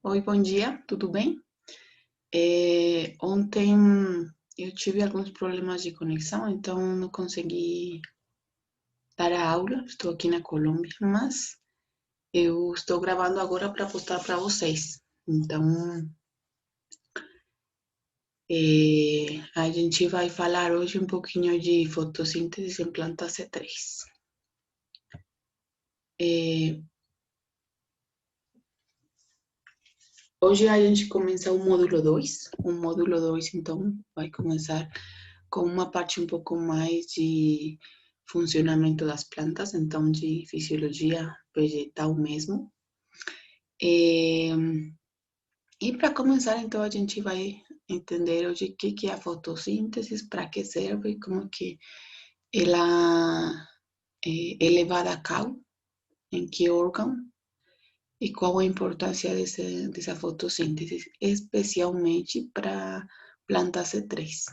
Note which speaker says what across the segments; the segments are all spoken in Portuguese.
Speaker 1: Oi, bom dia, tudo bem? Ontem eu tive alguns problemas de conexão, então não consegui dar a aula. Estou aqui na Colômbia, mas eu estou gravando agora para postar para vocês. Então, a gente vai falar hoje um pouquinho de fotossíntese em planta C3. É, Hoje a gente começa o módulo 2. O módulo 2, então, vai começar com uma parte um pouco mais de funcionamento das plantas, então de fisiologia vegetal mesmo. É, e para começar, então, a gente vai entender hoje o que é a fotossíntese, para que serve, como que ela é levada a cabo, em que órgão e qual a importância dessa fotossíntese, especialmente para planta C3.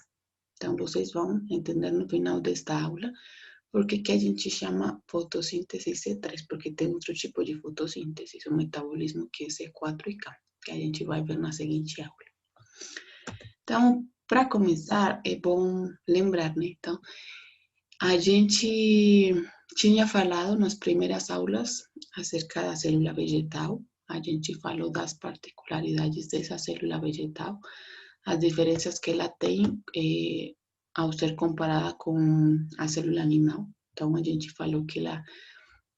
Speaker 1: Então, vocês vão entender no final desta aula por que que a gente chama fotossíntese C3, porque tem outro tipo de fotossíntese, o metabolismo que é C4 e K, que a gente vai ver na seguinte aula. Então, para começar, é bom lembrar, né? Então, a gente tinha falado nas primeiras aulas acerca da célula vegetal, a gente falou das particularidades dessa célula vegetal, as diferenças que ela tem ao ser comparada com a célula animal. Então, a gente falou que ela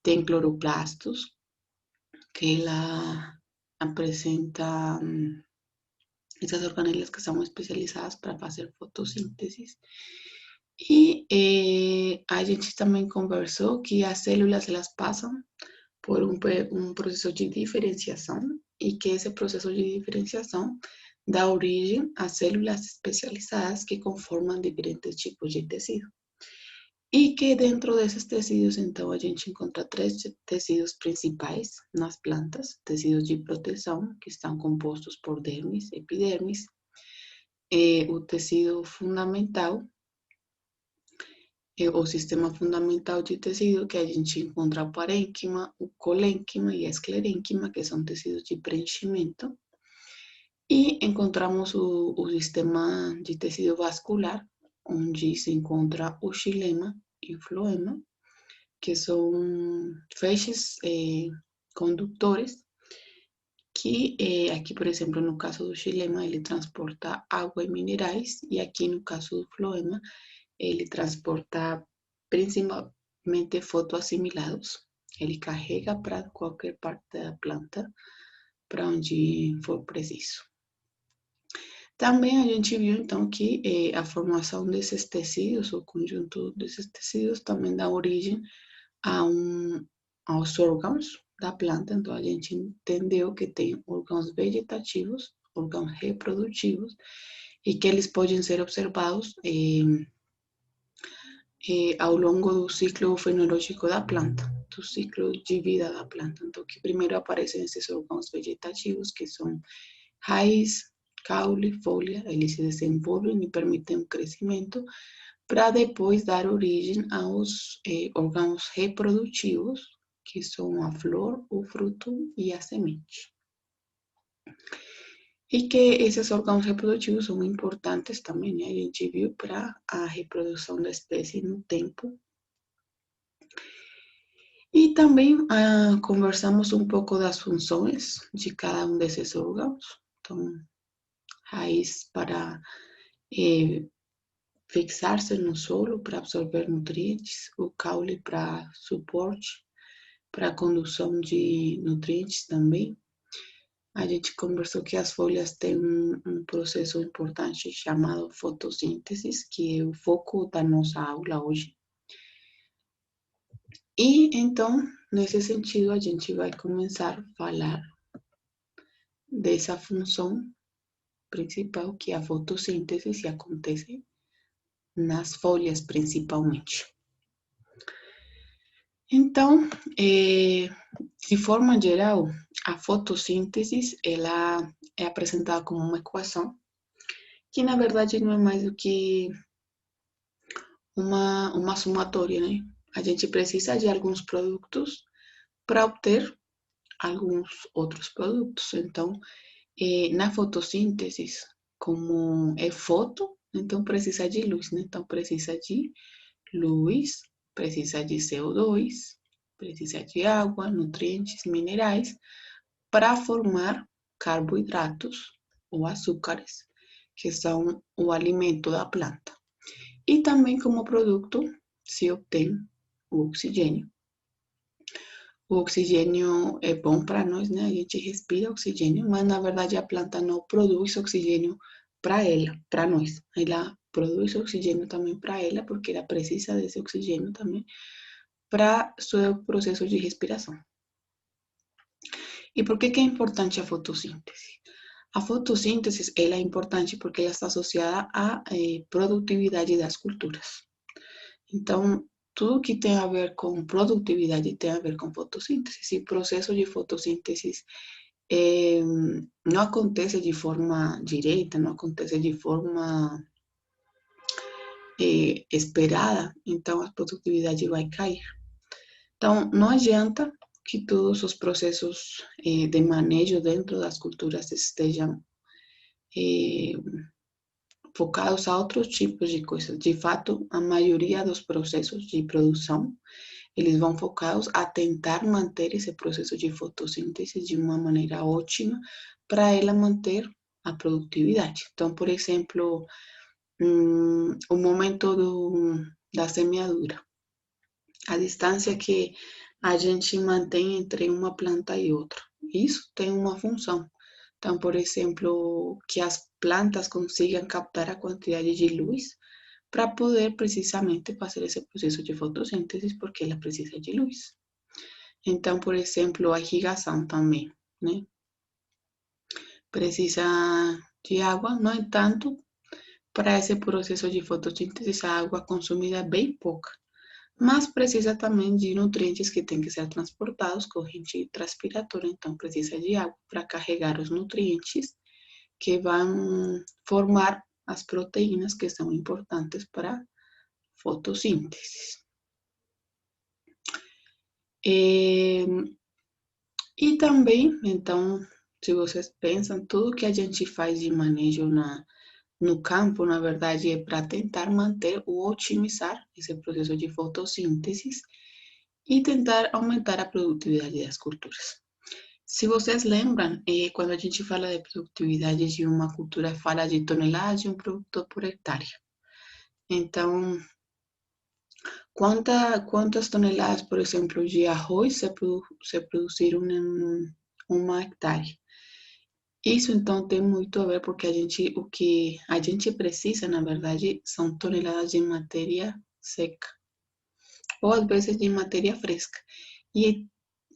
Speaker 1: tem cloroplastos, que ela apresenta essas organelas que são especializadas para fazer fotossíntese. E a gente também conversou que as células elas passam por um processo de diferenciação e que esse processo de diferenciação dá origem a células especializadas que conformam diferentes tipos de tecido. E que dentro desses tecidos, então, a gente encontra três tecidos principais nas plantas: tecidos de proteção, que estão compostos por dermis, epidermis, o tecido fundamental, o sistema fundamental de tecido, que a gente encontra o parênquima, o colênquima e a esclerênquima, que são tecidos de preenchimento. E encontramos o sistema de tecido vascular, onde se encontra o xilema e o floema, que são feixes condutores, que aqui, por exemplo, no caso do xilema, ele transporta água e minerais, e aqui no caso do floema, ele transporta principalmente fotoassimilados. Ele carrega para qualquer parte da planta, para onde for preciso. Também a gente viu, então, que a formação desses tecidos, o conjunto desses tecidos, também dá origem aos órgãos da planta. Então, a gente entendeu que tem órgãos vegetativos, órgãos reprodutivos, e que eles podem ser observados ao longo do ciclo fenológico da planta, do ciclo de vida da planta. Então, que primeiro aparecem esses órgãos vegetativos, que são raiz, caule, folha, eles se desenvolvem e permitem o crescimento, para depois dar origem aos órgãos reprodutivos, que são a flor, o fruto e a semente. E que esses órgãos reprodutivos são importantes também, né? A gente viu para a reprodução da espécie no tempo. E também conversamos um pouco das funções de cada um desses órgãos. Então, raiz para fixar-se no solo, para absorver nutrientes, o caule para suporte, para condução de nutrientes também. A gente conversou que as folhas têm um processo importante chamado fotossíntese, que é o foco da nossa aula hoje. E então, nesse sentido, a gente vai começar a falar dessa função principal, que é a fotossíntese, que acontece nas folhas principalmente. Então, de forma geral, a fotossíntese ela é apresentada como uma equação que na verdade não é mais do que uma somatória, né? A gente precisa de alguns produtos para obter alguns outros produtos. Então, na fotossíntese, como é foto, então precisa de luz, né? Então, precisa de luz, precisa de CO2, precisa de água, nutrientes, minerais, para formar carboidratos ou açúcares, que são o alimento da planta. E também como produto se obtém o oxigênio. O oxigênio é bom para nós, né? A gente respira oxigênio, mas na verdade a planta não produz oxigênio para ela, para nós. Ela produz oxigênio também para ela, porque ela precisa desse oxigênio também para seu processo de respiração. E por que é importante a fotossíntese? A fotossíntese ela é importante porque ela está associada à produtividade das culturas. Então, tudo que tem a ver com produtividade tem a ver com fotossíntese. Se o processo de fotossíntese não acontece de forma direta, não acontece de forma esperada, então a produtividade vai cair. Então, não adianta que todos os processos de manejo dentro das culturas estejam focados a outros tipos de coisas. De fato, a maioria dos processos de produção, eles vão focados a tentar manter esse processo de fotossíntese de uma maneira ótima para ela manter a produtividade. Então, por exemplo, o momento da semeadura, a distância que a gente mantém entre uma planta e outra. Isso tem uma função. Então, por exemplo, que as plantas consigam captar a quantidade de luz para poder precisamente fazer esse processo de fotossíntese, porque ela precisa de luz. Então, por exemplo, a irrigação também, né? Precisa de água, no entanto, para esse processo de fotossíntese, a água consumida é bem pouca. Mas precisa também de nutrientes que têm que ser transportados, corrente transpiratória, então precisa de água para carregar os nutrientes que vão formar as proteínas que são importantes para a fotossíntese. E também, então, se vocês pensam, tudo que a gente faz de manejo no campo, na verdade, é para tentar manter ou otimizar esse processo de fotossíntese e tentar aumentar a produtividade das culturas. Se vocês lembram, quando a gente fala de produtividade de uma cultura, fala de toneladas de um produto por hectare. Então, quantas toneladas, por exemplo, de arroz se produziram em uma hectare? Isso, então, tem muito a ver porque o que a gente precisa, na verdade, são toneladas de matéria seca, ou às vezes de matéria fresca. E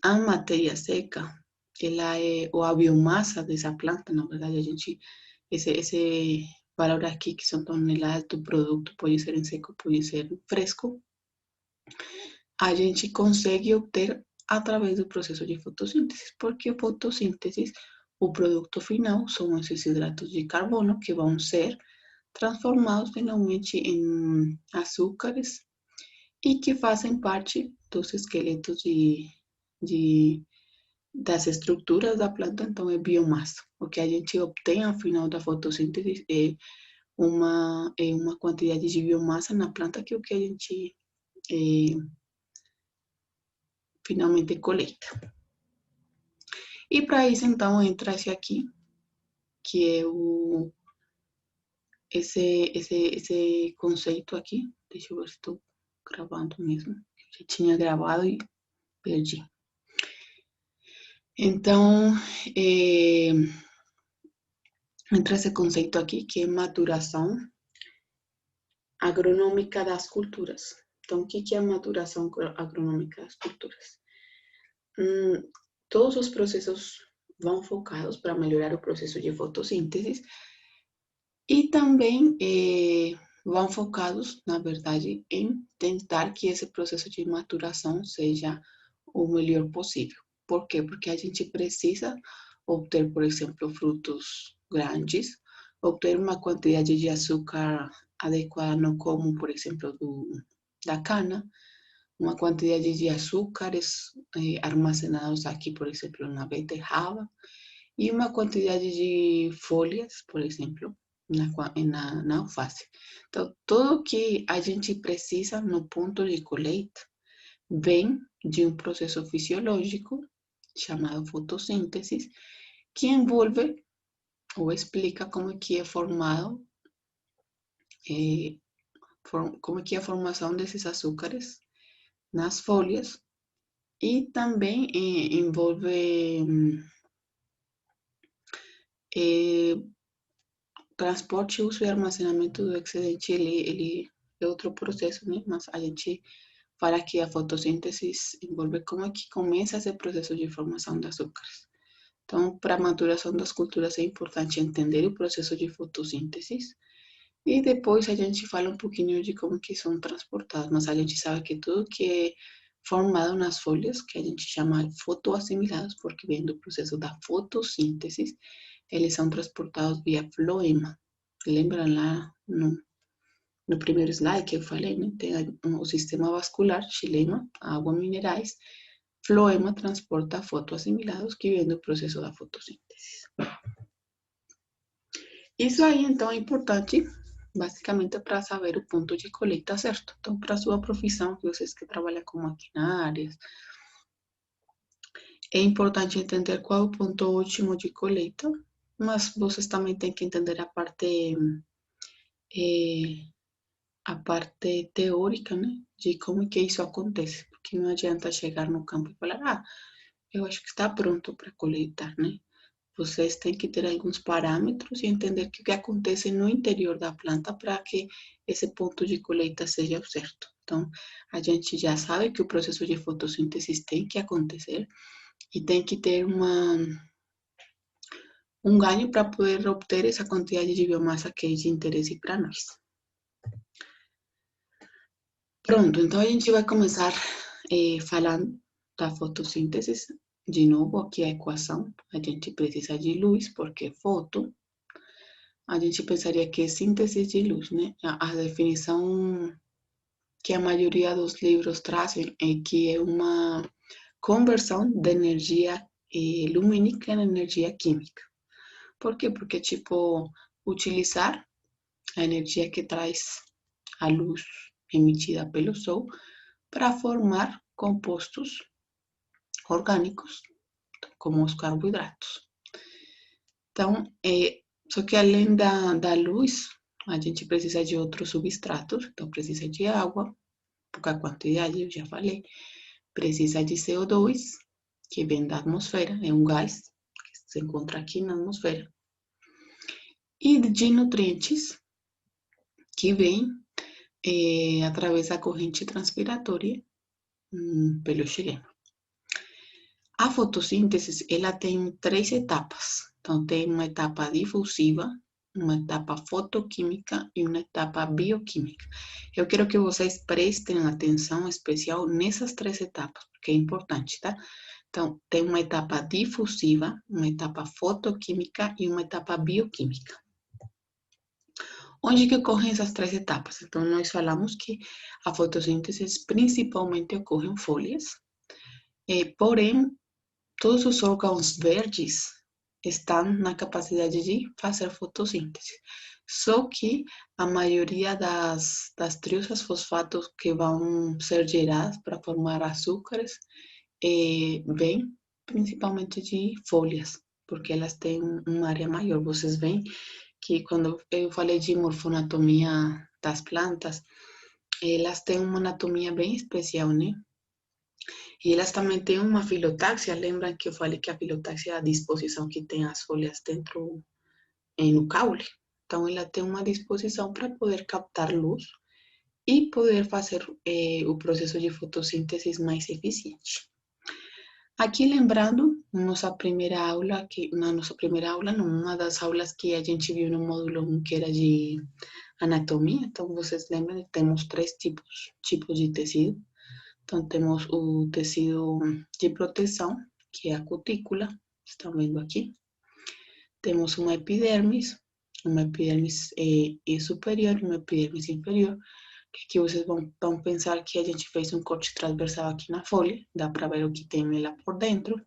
Speaker 1: a matéria seca, ela é, ou a biomassa dessa planta, na verdade, esse valor aqui, que são toneladas do produto, pode ser em seco, pode ser fresco, a gente consegue obter através do processo de fotossíntese, porque a fotossíntese, o produto final, são esses hidratos de carbono que vão ser transformados finalmente em açúcares e que fazem parte dos esqueletos das estruturas da planta, então é biomassa. O que a gente obtém ao final da fotossíntese é uma quantidade de biomassa na planta que é o que a gente finalmente coleta. E para isso, então, entra esse aqui, que é esse conceito aqui. Deixa eu ver se estou gravando mesmo. Eu já tinha gravado e perdi. Então, entra esse conceito aqui, que é maturação agronômica das culturas. Então, o que é a maturação agronômica das culturas? Todos os processos vão focados para melhorar o processo de fotossíntese e também vão focados, na verdade, em tentar que esse processo de maturação seja o melhor possível. Por quê? Porque a gente precisa obter, por exemplo, frutos grandes, obter uma quantidade de açúcar adequada, não como, por exemplo, da cana, uma quantidade de açúcares armazenados aqui, por exemplo, na beterraba, e uma quantidade de folhas, por exemplo, na alface. Então, tudo que a gente precisa no ponto de colheita vem de um processo fisiológico chamado fotossíntese, que envolve ou explica como que é formado, como que é a formação desses açúcares nas folhas e também envolve transporte, uso e armazenamento do excedente. Ele é outro processo, né? Mas a gente fala que a fotossíntese envolve como que começa esse processo de formação de açúcares. Então, para a maturação das culturas é importante entender o processo de fotossíntese e depois a gente fala um pouquinho de como que são transportados, mas a gente sabe que tudo que é formado nas folhas, que a gente chama fotoassimilados, porque vem do processo da fotossíntese, eles são transportados via floema. Lembram lá no primeiro slide que eu falei, né? Tem o sistema vascular, xilema, água, minerais. Floema transporta fotoassimilados que vem do processo da fotossíntese. Isso aí, então, é importante, basicamente, para saber o ponto de colheita certo. Então, para a sua profissão, que vocês que trabalham com maquinárias, é importante entender qual é o ponto ótimo de colheita, mas vocês também têm que entender a parte teórica, né, de como que isso acontece, porque não adianta chegar no campo e falar, eu acho que está pronto para coletar, né? Vocês têm que ter alguns parâmetros e entender o que acontece no interior da planta para que esse ponto de colheita seja o certo. Então, a gente já sabe que o processo de fotossíntese tem que acontecer e tem que ter um ganho para poder obter essa quantidade de biomassa que é de interesse para nós. Pronto, então a gente vai começar falando da fotossíntese. De novo, aqui a equação. A gente precisa de luz, porque foto, a gente pensaria que é síntese de luz, né? A definição que a maioria dos livros trazem é que é uma conversão de energia lumínica em energia química. Por quê? Porque, tipo, utilizar a energia que traz a luz emitida pelo sol para formar compostos orgânicos, como os carboidratos. Então, só que além da luz, a gente precisa de outros substratos. Então, precisa de água, pouca quantidade, eu já falei. Precisa de CO2, que vem da atmosfera, é um gás que se encontra aqui na atmosfera. E de nutrientes, que vem através da corrente transpiratória pelo xilema. A fotossíntese, ela tem 3 etapas. Então, tem uma etapa difusiva, uma etapa fotoquímica e uma etapa bioquímica. Eu quero que vocês prestem atenção especial nessas 3 etapas, porque é importante, tá? Então, tem uma etapa difusiva, uma etapa fotoquímica e uma etapa bioquímica. Onde que ocorrem essas 3 etapas? Então, nós falamos que a fotossíntese principalmente ocorre em folhas, porém, todos os órgãos verdes estão na capacidade de fazer fotossíntese. Só que a maioria das triosas fosfatos que vão ser geradas para formar açúcares vem principalmente de folhas, porque elas têm uma área maior. Vocês veem que quando eu falei de morfoanatomia das plantas, elas têm uma anatomia bem especial, né? E elas também têm uma filotáxia. Lembram que eu falei que a filotáxia é a disposição que tem as folhas dentro no caule? Então, ela tem uma disposição para poder captar luz e poder fazer o processo de fotossíntese mais eficiente. Aqui lembrando, na nossa primeira aula, numa das aulas que a gente viu no módulo 1, que era de anatomia, então vocês lembram que temos 3 tipos de tecido. Então, temos o tecido de proteção, que é a cutícula, estão vendo aqui. Temos uma epidermis superior e uma epidermis inferior, Aqui vocês vão pensar que a gente fez um corte transversal aqui na folha, dá para ver o que tem lá por dentro.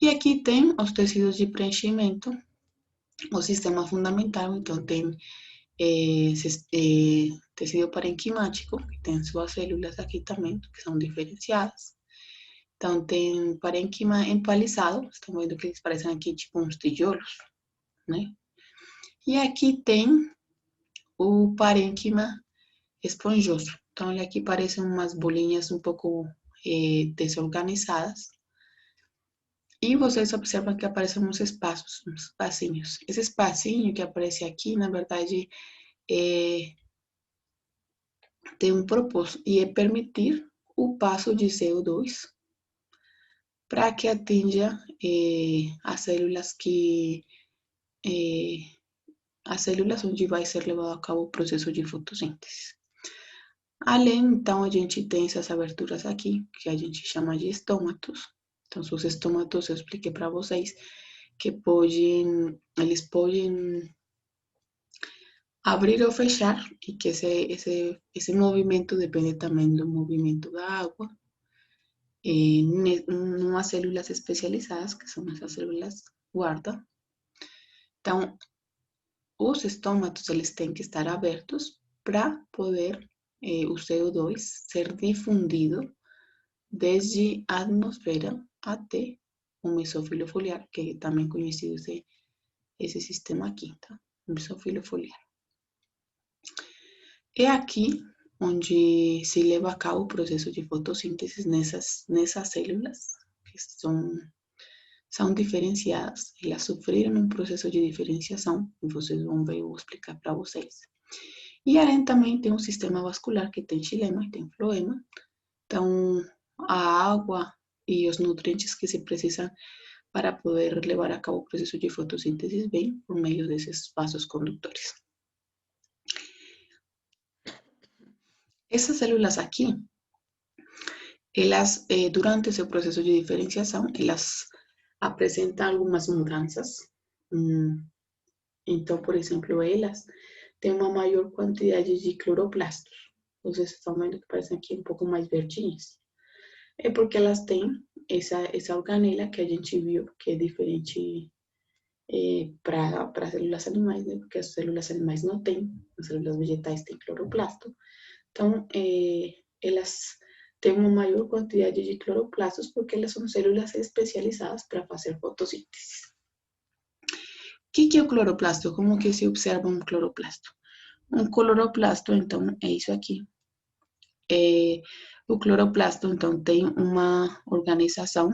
Speaker 1: E aqui tem os tecidos de preenchimento, o sistema fundamental, então tem tecido parenquimático, que tem suas células aqui também, que são diferenciadas. Então tem parênquima empalizado, estão vendo que eles parecem aqui tipo uns tijolos, né? E aqui tem o parênquima esponjoso. Então, ele aqui parecem umas bolinhas um pouco desorganizadas. E vocês observam que aparecem uns espaços, uns espacinhos. Esse espacinho que aparece aqui, na verdade, tem um propósito, e é permitir o passo de CO2 para que atinja as células as células onde vai ser levado a cabo o processo de fotossíntese. Além, então, a gente tem essas aberturas aqui, que a gente chama de estômatos. Então, os estômatos, eu expliquei para vocês, que eles podem abrir ou fechar, e que esse movimento depende também do movimento da água, em umas células especializadas, que são essas células guarda. Então, os estômatos, eles têm que estar abertos para poder o CO2 ser difundido desde a atmosfera até o mesófilo foliar, que é também conhecido esse sistema aqui, tá? O mesófilo foliar. É aqui onde se leva a cabo o processo de fotossíntese nessas células, que são diferenciadas. Elas sofreram um processo de diferenciação, e vocês vão ver, eu vou explicar para vocês. E além também tem um sistema vascular que tem xilema e tem floema. Então, a água e os nutrientes que se precisam para poder levar a cabo o processo de fotossíntese vêm por meio desses vasos condutores. Essas células aqui, elas, durante esse processo de diferenciação, elas apresentam algumas mudanças. Então, por exemplo, elas têm uma maior quantidade de cloroplastos. Vocês estão vendo que parecem aqui um pouco mais verdinhas. É porque elas têm essa organela que a gente viu, que é diferente para células animais, né? Porque as células animais não têm, as células vegetais têm cloroplasto. Então, elas têm uma maior quantidade de cloroplastos porque elas são células especializadas para fazer fotossíntese. O que é o cloroplasto? Como que se observa um cloroplasto? Um cloroplasto, então, é isso aqui. O cloroplasto, então, tem uma organização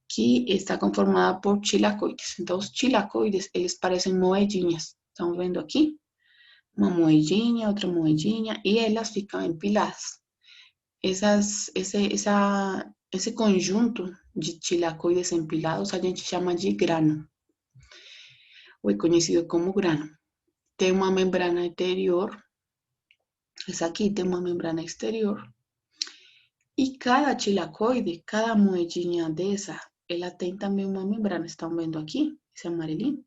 Speaker 1: que está conformada por tilacoides. Então, os tilacoides, eles parecem moedinhas. Estão vendo aqui? Uma moedinha, outra moedinha, e elas ficam empiladas. Esse conjunto de tilacoides empilados a gente chama de grano, ou é conhecido como grano. Tem uma membrana interior, essa aqui tem uma membrana exterior, e cada tilacoide, cada moedinha dessa, ela tem também uma membrana. Estão vendo aqui? Esse amarelinho?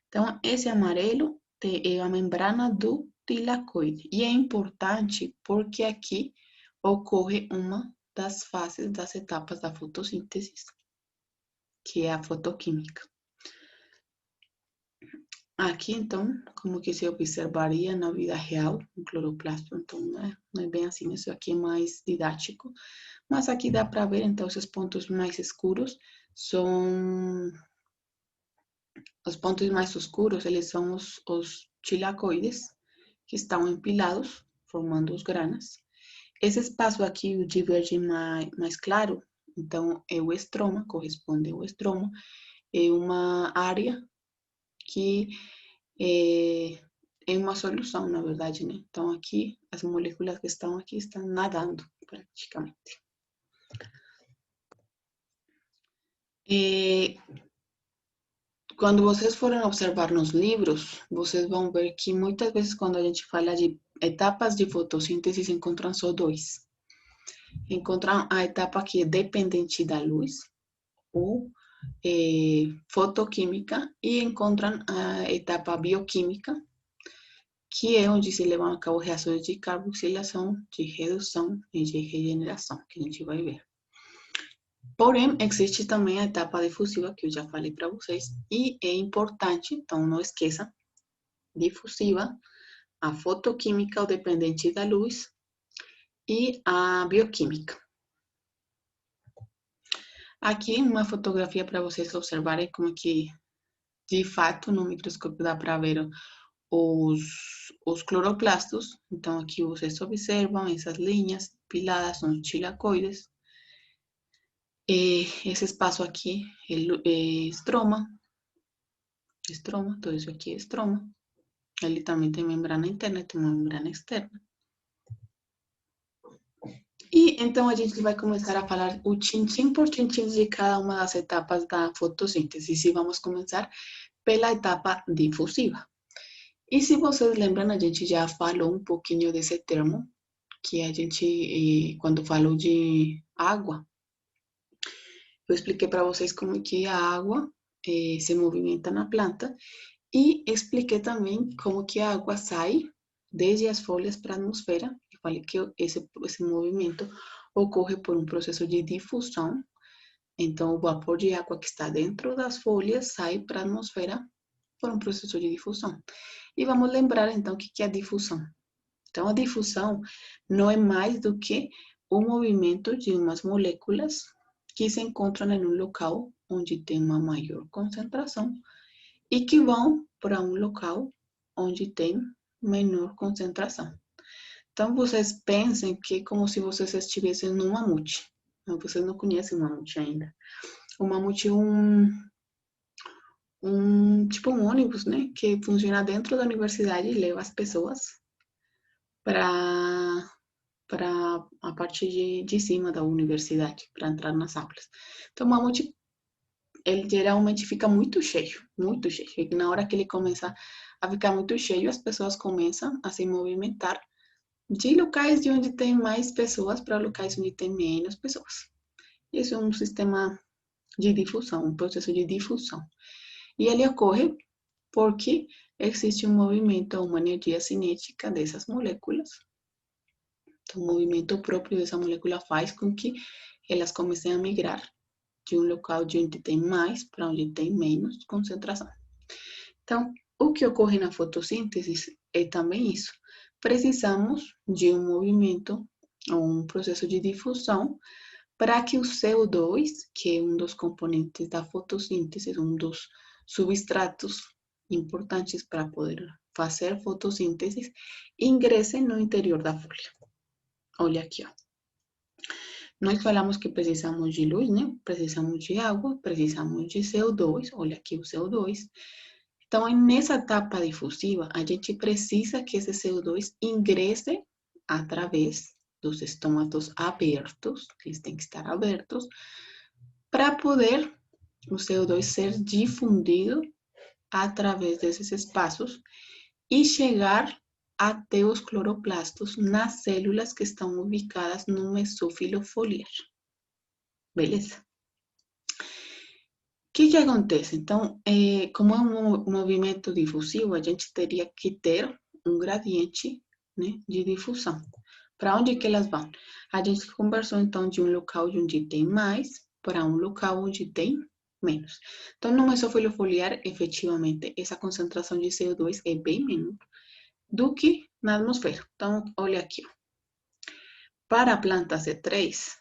Speaker 1: Então, esse amarelo é a membrana do tilacoide. E é importante porque aqui ocorre uma das fases, das etapas da fotossíntese, que é a fotoquímica. Aqui, então, como que se observaria na vida real um cloroplasto. Então, não é bem assim, isso aqui é mais didático. Mas aqui dá para ver, então, esses pontos mais escuros são... Os pontos mais escuros, eles são os tilacoides, que estão empilados, formando os granos. Esse espaço aqui de verde mais claro, então, é o estroma, corresponde ao estroma. É uma área que é uma solução, na verdade, né? Então, aqui, as moléculas que estão aqui estão nadando, praticamente. Quando vocês forem observar nos livros, vocês vão ver que muitas vezes quando a gente fala de etapas de fotossíntese, se encontram só dois. Encontram a etapa que é dependente da luz, ou fotoquímica, e encontram a etapa bioquímica, que é onde se levam a cabo reações de carboxilação, de redução e de regeneração, que a gente vai ver. Porém, existe também a etapa difusiva, que eu já falei para vocês, e é importante, então não esqueça, difusiva, a fotoquímica, o dependente da luz, e a bioquímica. Aqui uma fotografia para vocês observarem como que, de fato, no microscópio dá para ver os cloroplastos. Então, aqui vocês observam essas linhas piladas, são tilacoides. Esse espaço aqui é estroma, todo isso aqui é estroma. Ele também tem membrana interna e tem uma membrana externa. E então a gente vai começar a falar o tintim por tintim de cada uma das etapas da fotossíntese. E vamos começar pela etapa difusiva. E se vocês lembram, a gente já falou um pouquinho desse termo, que a gente, quando falou de água, eu expliquei para vocês como que a água se movimenta na planta e expliquei também como que a água sai desde as folhas para a atmosfera. E falei que esse movimento ocorre por um processo de difusão. Então, o vapor de água que está dentro das folhas sai para a atmosfera por um processo de difusão. E vamos lembrar, então, o que é a difusão. Então, a difusão não é mais do que o movimento de umas moléculas que se encontram em um local onde tem uma maior concentração e que vão para um local onde tem menor concentração. Então, vocês pensem que é como se vocês estivessem num mamute. Vocês não conhecem o mamute ainda. O mamute é tipo um ônibus, né? Que funciona dentro da universidade e leva as pessoas para a parte de cima da universidade, para entrar nas aulas. Então, o mamute, ele geralmente fica muito cheio, muito cheio. E na hora que ele começa a ficar muito cheio, as pessoas começam a se movimentar de locais de onde tem mais pessoas para locais onde tem menos pessoas. Isso é um sistema de difusão, um processo de difusão. E ele ocorre porque existe um movimento, uma energia cinética dessas moléculas. Então, o movimento próprio dessa molécula faz com que elas comecem a migrar de um local de onde tem mais para onde tem menos concentração. Então, o que ocorre na fotossíntese é também isso. Precisamos de um movimento, um processo de difusão, para que o CO2, que é um dos componentes da fotossíntese, um dos substratos importantes para poder fazer fotossíntese, ingresse no interior da folha. Olha aqui, ó. Nós falamos que precisamos de luz, né? Precisamos de água, precisamos de CO2. Olha aqui o CO2. Então, nessa etapa difusiva, a gente precisa que esse CO2 ingresse através dos estômatos abertos, eles têm que estar abertos, para poder o CO2 ser difundido através desses espaços e chegar até os cloroplastos nas células que estão ubicadas no mesófilo foliar. Beleza? O que acontece? Então, como é um movimento difusivo, a gente teria que ter um gradiente, né, de difusão. Para onde que elas vão? A gente conversou, então, de um local onde tem mais para um local onde tem menos. Então, no mesófilo foliar, efetivamente, essa concentração de CO2 é bem menor do que na atmosfera. Então, olha aqui. Para a planta C3,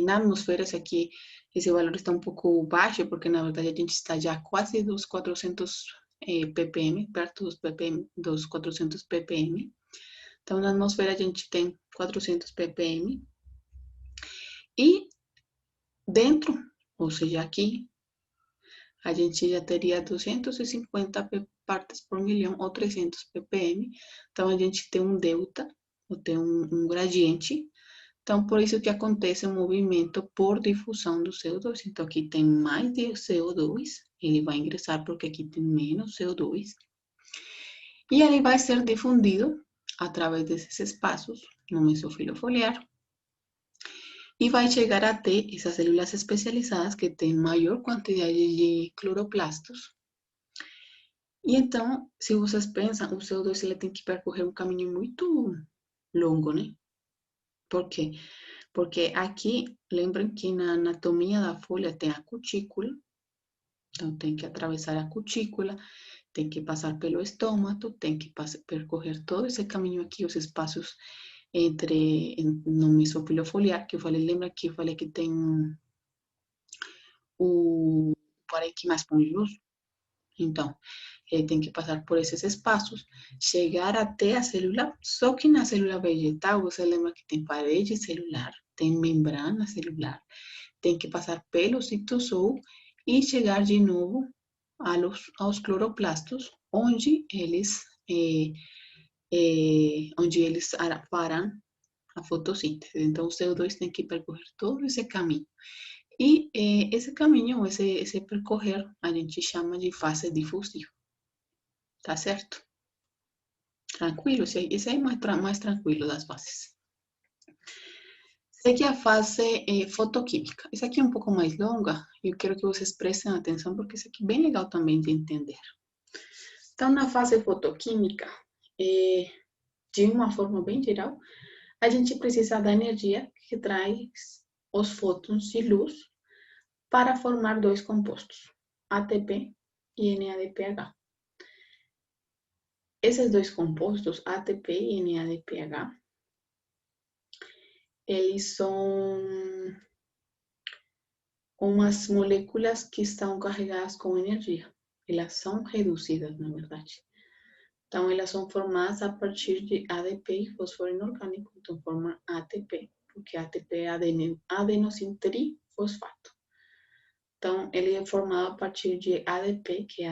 Speaker 1: na atmosfera, esse valor está um pouco baixo, porque na verdade a gente está já quase dos 400 ppm, perto dos 400 ppm. Então, na atmosfera a gente tem 400 ppm. E dentro, ou seja, aqui, a gente já teria 250 partes por milhão ou 300 ppm. Então, a gente tem um delta, ou tem um gradiente. Então, por isso que acontece o movimento por difusão do CO2. Então, aqui tem mais de CO2, ele vai ingressar porque aqui tem menos CO2. E ele vai ser difundido através desses espaços no mesófilo foliar. E vai chegar até essas células especializadas que têm maior quantidade de cloroplastos. E então, se vocês pensam, o CO2 ele tem que percorrer um caminho muito longo, né? Por quê? Porque aqui, lembrem que na anatomia da folha tem a cutícula, então tem que atravessar a cutícula, tem que passar pelo estômago, tem que percorrer todo esse caminho aqui, os espaços no mesófilo foliar, que eu falei, lembra que eu falei que tem o parênquima esponjoso? Então, tem que passar por esses espaços, chegar até a célula, só que na célula vegetal, você lembra que tem parede celular, tem membrana celular, tem que passar pelo citosol e chegar de novo aos cloroplastos, onde eles param a fotossíntese. Então, o CO2 tem que percorrer todo esse caminho. E esse caminho, esse percorrer, a gente chama de fase difusiva. Tá certo? Tranquilo? Esse aí é mais tranquilo das fases. Segue a fase fotoquímica. Essa aqui é um pouco mais longa e eu quero que vocês prestem atenção porque isso aqui é bem legal também de entender. Então, na fase fotoquímica, de uma forma bem geral, a gente precisa da energia que traz os fótons de luz para formar dois compostos, ATP e NADPH. Esses dois compostos, ATP e NADPH, eles são umas moléculas que estão carregadas com energia. Elas são reduzidas, na verdade. Então, elas são formadas a partir de ADP e fósforo inorgânico. Então, formam ATP, porque ATP é adenosine trifosfato. Então, ele é formado a partir de ADP, que é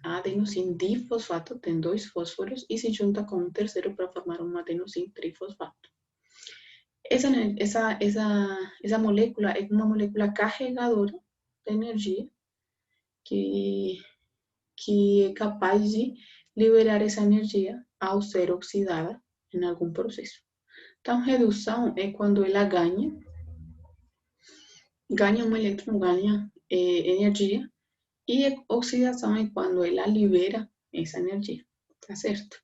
Speaker 1: adenosine difosfato, tem dois fósforos, e se junta com um terceiro para formar um adenosine trifosfato. Essa molécula é uma molécula carregadora de energia que é capaz de liberar essa energia ao ser oxidada em algum processo. Então, redução é quando ela ganha um elétron, ganha energia, e oxidação é quando ela libera essa energia, tá certo?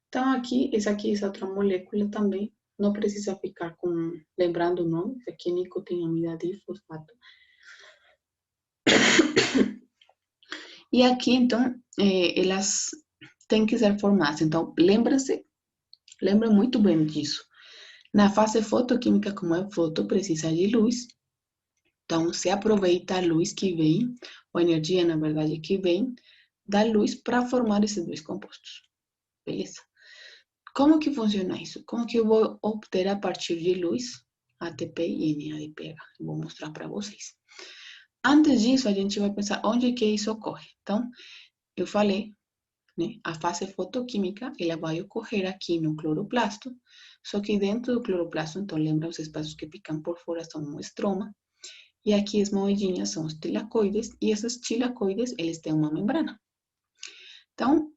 Speaker 1: Então, essa aqui é outra molécula também, não precisa ficar lembrando o nome, isso aqui é nicotinamida difosfato. E aqui, então, elas têm que ser formadas. Então, lembra muito bem disso. Na fase fotoquímica, como é foto, precisa de luz. Então, se aproveita a luz que vem, ou a energia, na verdade, que vem da luz para formar esses dois compostos. Beleza? Como que funciona isso? Como que eu vou obter a partir de luz ATP e NADPH? Eu vou mostrar para vocês. Antes disso, a gente vai pensar onde que isso ocorre. Então, eu falei, né, a fase fotoquímica, ela vai ocorrer aqui no cloroplasto, só que dentro do cloroplasto, então lembra, os espaços que ficam por fora são um estroma, e aqui as moedinhas são os tilacoides, e esses tilacoides, eles têm uma membrana. Então,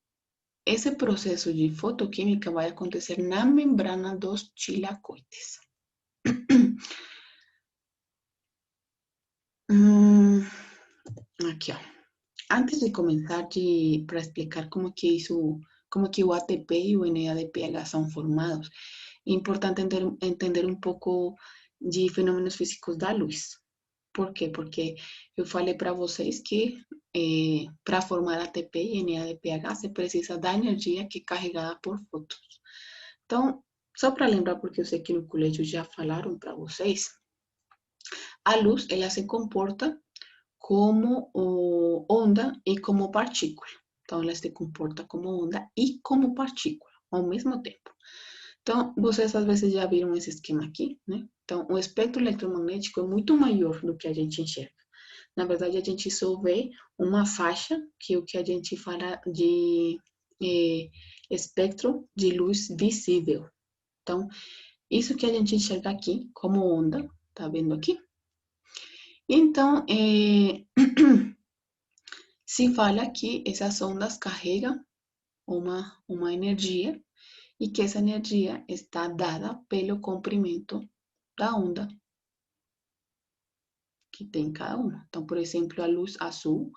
Speaker 1: esse processo de fotoquímica vai acontecer na membrana dos tilacoides. Aqui, ó. Antes de começar para explicar como que o ATP e o NADPH são formados, é importante entender um pouco de fenômenos físicos da luz. Por quê? Porque eu falei para vocês que para formar ATP e NADPH se precisa da energia que é carregada por fótons. Então, só para lembrar, porque eu sei que no colégio já falaram para vocês, a luz ela se comporta como onda e como partícula. Então, ela se comporta como onda e como partícula ao mesmo tempo. Então, vocês às vezes já viram esse esquema aqui, né? Então, o espectro eletromagnético é muito maior do que a gente enxerga. Na verdade, a gente só vê uma faixa, que é o que a gente fala de espectro de luz visível. Então, isso que a gente enxerga aqui como onda, tá vendo aqui? Então, se fala que essas ondas carregam uma energia e que essa energia está dada pelo comprimento da onda que tem cada uma. Então, por exemplo, a luz azul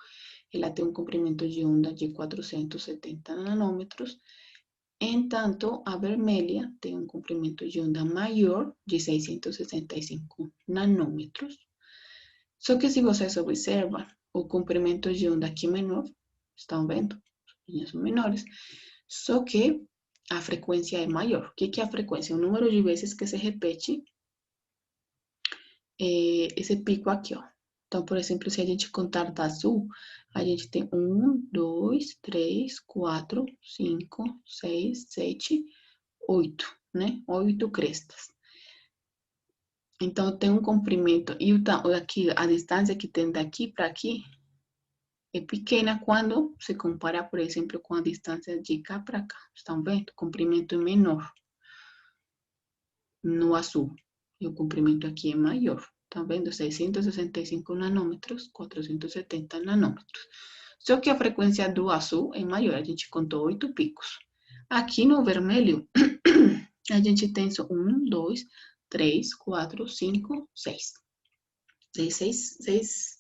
Speaker 1: ela tem um comprimento de onda de 470 nanômetros, entanto, a vermelha tem um comprimento de onda maior de 665 nanômetros. Só que se vocês observam, o comprimento de onda aqui menor, estão vendo? As linhas são menores, só que a frequência é maior. O que é a frequência? O número de vezes que se repete esse pico aqui, ó. Então, por exemplo, se a gente contar da azul, a gente tem 1, 2, 3, 4, 5, 6, 7, 8, né? 8 crestas. Então, tem um comprimento, e aqui, a distância que tem daqui para aqui é pequena quando se compara, por exemplo, com a distância de cá para cá. Estão vendo? O comprimento é menor no azul. E o comprimento aqui é maior. Estão vendo? 665 nanômetros, 470 nanômetros. Só que a frequência do azul é maior. A gente contou 8 picos. Aqui no vermelho, a gente tem só 1, 2, 3, 4, 5, 6. 6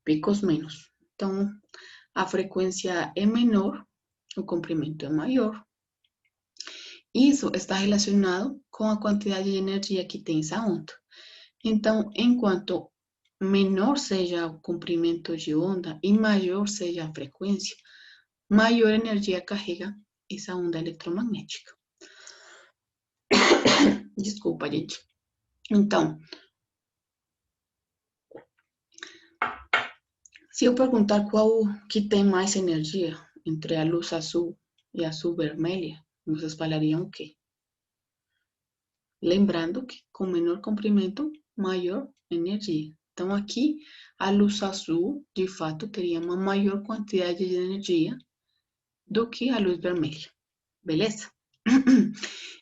Speaker 1: picos menos. Então, a frequência é menor, o comprimento é maior. Isso está relacionado com a quantidade de energia que tem essa onda. Então, enquanto menor seja o comprimento de onda e maior seja a frequência, maior energia carrega essa onda eletromagnética. Desculpa, gente. Então, se eu perguntar qual que tem mais energia entre a luz azul e a azul vermelha, vocês falariam o quê? Lembrando que com menor comprimento, maior energia. Então, aqui, a luz azul, de fato, teria uma maior quantidade de energia do que a luz vermelha. Beleza?